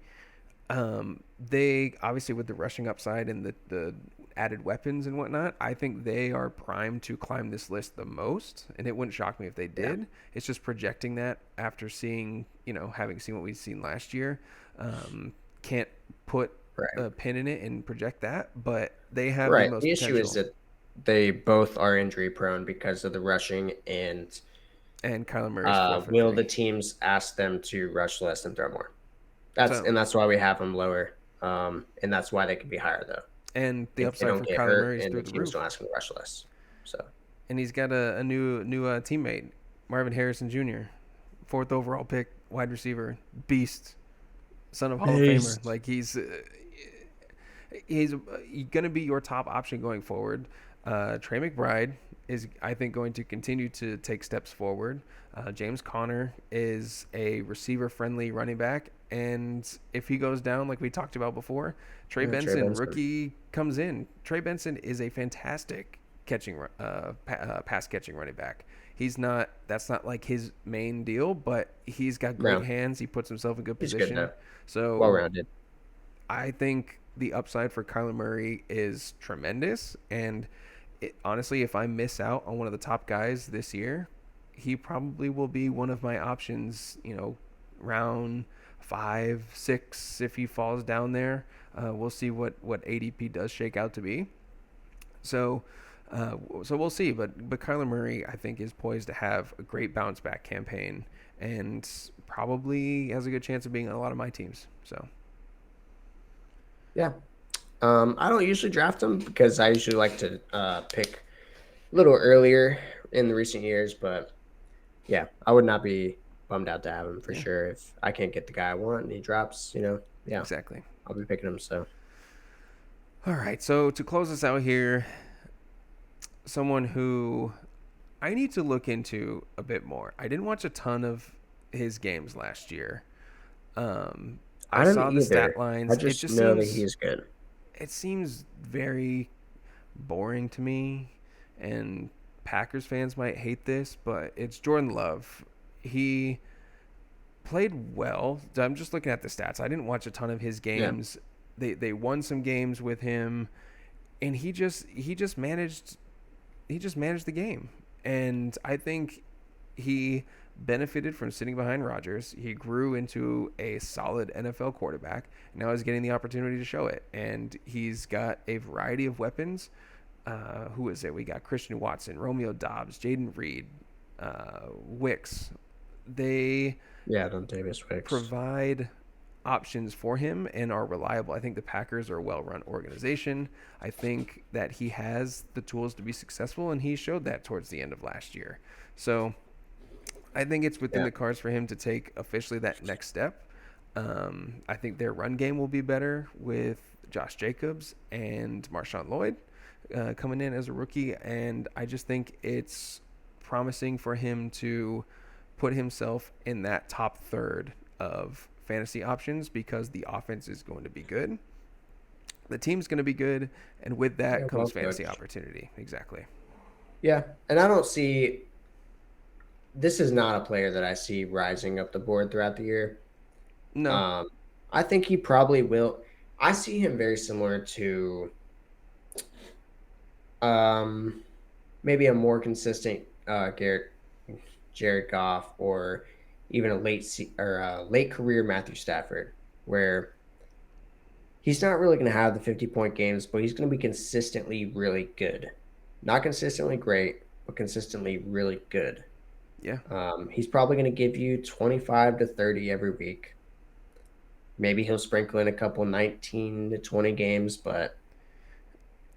They obviously with the rushing upside and the added weapons and whatnot, I think they are primed to climb this list the most, and it wouldn't shock me if they Yeah, did. It's just projecting that after seeing, having seen what we've seen last year, can't put right, a pin in it and project that, but they have the right. most The issue is potential. that they both are injury prone because of the rushing, and And Kyler Murray's 4 for will the 3. teams ask them to rush less and throw more? So, That's why we have them lower, and that's why they could be higher though and the if they upside don't for get Kyler hurt Murray is and the through the teams don't roof. ask them to rush less. So And he's got a new teammate, Marvin Harrison Jr., fourth overall pick, wide receiver, beast, son of Hall of Famer. Beast. Like he's going to be your top option going forward. Trey McBride is, I think, going to continue to take steps forward. James Conner is a receiver-friendly running back, and if he goes down, like we talked about before, Trey Trey Benson, Benson. rookie, comes in. Trey Benson is a fantastic pass catching running back. He's not. That's not like his main deal, but he's got great No, hands. He puts himself in good he's good position. though. Well So rounded. I think the upside for Kyler Murray is tremendous. And honestly, if I miss out on one of the top guys this year, he probably will be one of my options, round 5, 6 if he falls down there. We'll see what ADP does shake out to be. So, so we'll see. But Kyler Murray, I think, is poised to have a great bounce back campaign, and probably has a good chance of being on a lot of my teams. So Yeah. I don't usually draft them because I usually like to pick a little earlier in the recent years, but yeah, I would not be bummed out to have him for yeah, sure. If I can't get the guy I want and he drops, yeah, exactly. I'll be picking him. So All right. So to close us out here, someone who I need to look into a bit more. I didn't watch a ton of his games last year. Um, I I didn't saw the stat either. I lines. It just just know that he seems is good. it seems very boring to me, and Packers fans might hate this, but it's Jordan Love. He played well. I'm just looking at the stats. I didn't watch a ton of his Yeah. games. They won some games with him, and he just managed the game. And I think he benefited from sitting behind Rodgers. He grew into a solid NFL quarterback. Now he's getting the opportunity to show it. And he's got a variety of weapons. Who is it? We got Christian Watson, Romeo Dobbs, Jaden Reed, Wicks. They Yeah, Dontavius Wicks. provide options for him and are reliable. I think the Packers are a well-run organization. I think that he has the tools to be successful, and he showed that towards the end of last year. So I think it's within Yeah. the cards for him to take officially that next step. I think their run game will be better with Josh Jacobs and Marshawn Lloyd coming in as a rookie, and I just think it's promising for him to put himself in that top third of fantasy options because the offense is going to be good, the team's going to be good, and with Yeah, that well comes fantasy coached. opportunity. Exactly. Yeah, and I don't see this is not a player that I see rising up the board throughout the year. No. Um, I think he probably will. I see him very similar to um, maybe a more consistent Garrett Jared Goff or even a late career Matthew Stafford, where he's not really going to have the 50-point games, but he's going to be consistently really good. Not consistently great, but consistently really good. Yeah. He's probably going to give you 25 to 30 every week. Maybe he'll sprinkle in a couple 19 to 20 games, but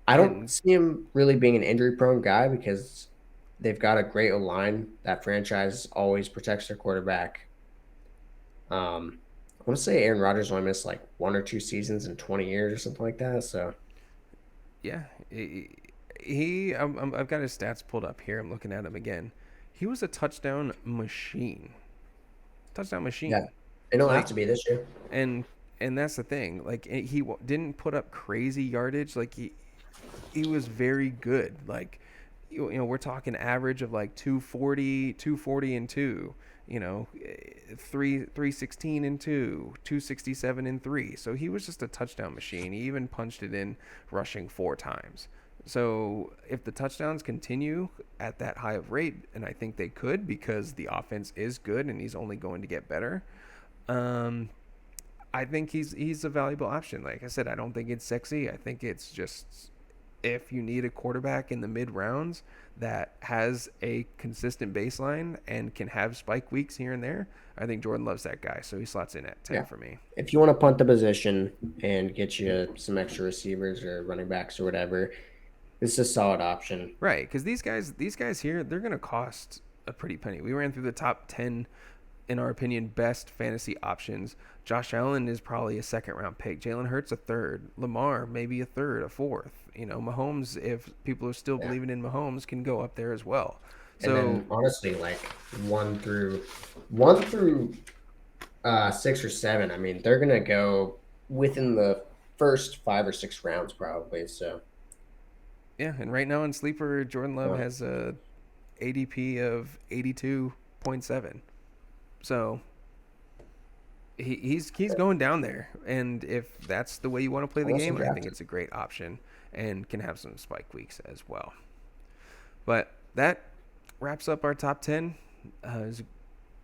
I don't And see him really being an injury prone guy because they've got a great line. That franchise always protects their quarterback. I want to say Aaron Rodgers only missed like 1 or 2 seasons in 20 years or something like that. So yeah, I've got his stats pulled up here. I'm looking at him again. He was a touchdown machine. Touchdown yeah, machine. it don't have Like to be this year. and that's the thing. Like didn't put up crazy yardage. Like he was very good. Like we're talking average of like 240, 240 and 2, 316 and 2, 267 and 3. So he was just a touchdown machine. He even punched it in rushing 4 times. So if the touchdowns continue at that high of rate, and I think they could because the offense is good and he's only going to get better, um, I think he's a valuable option. Like I said, I don't think it's sexy. I think it's just if you need a quarterback in the mid rounds that has a consistent baseline and can have spike weeks here and there, I think Jordan Love's that guy. So he slots in at 10 Yeah. for me. If you want to punt the position and get you some extra receivers or running backs or whatever, this is a solid option. Right, because these guys here, they're gonna cost a pretty penny. We ran through the top 10, in our opinion, best fantasy options. Josh Allen is probably a second round pick. Jalen Hurts a third. Lamar maybe a third, a fourth. Mahomes, if people are still Yeah. believing in Mahomes, can go up there as well. And So then honestly, like one through 6 or 7, I mean, they're gonna go within the first 5 or 6 rounds probably. So yeah, and right now in sleeper, Jordan Love uh, has a ADP of 82.7. So he's going down there, and if that's the way you want to play the unless game, I think undrafted. it's a great option and can have some spike weeks as well. But that wraps up our top 10. It was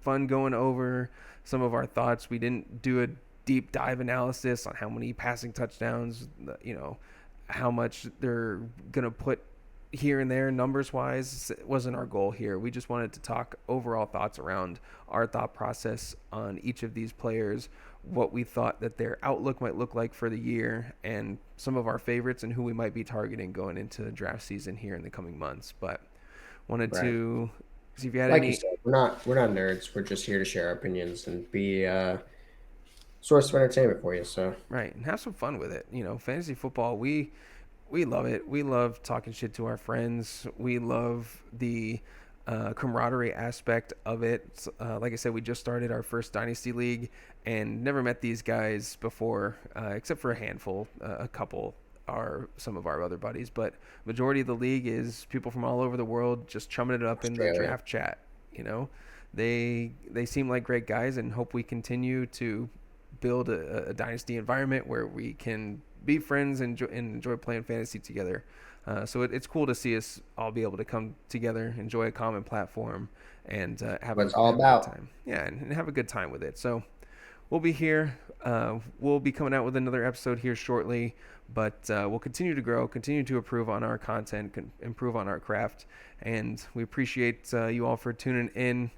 fun going over some of our thoughts. We didn't do a deep dive analysis on how many passing touchdowns, how much they're going to put here and there numbers wise. It wasn't our goal here. We just wanted to talk overall thoughts around our thought process on each of these players, what we thought that their outlook might look like for the year, and some of our favorites and who we might be targeting going into draft season here in the coming months. But wanted Right. to see if you had Like you any. said, we're not nerds. We're just here to share our opinions and be a source of entertainment for you. So Right, and have some fun with it. Fantasy football, we love it. We love talking shit to our friends. We love the camaraderie aspect of it. Like I said, we just started our first dynasty league and never met these guys before, except for a handful. A couple are some of our other buddies, but majority of the league is people from all over the world just chumming it up in the Australia. draft chat. You know, they seem like great guys, and hope we continue to build a dynasty environment where we can be friends and enjoy playing fantasy together. So it's cool to see us all be able to come together, enjoy a common platform, and What it's all have a good about. time. Yeah, and have a good time with it. So we'll be here. We'll be coming out with another episode here shortly, but we'll continue to grow, continue to improve on our content, improve on our craft, and we appreciate you all for tuning in.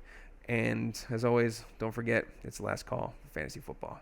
And as always, don't forget, it's the last call for fantasy football.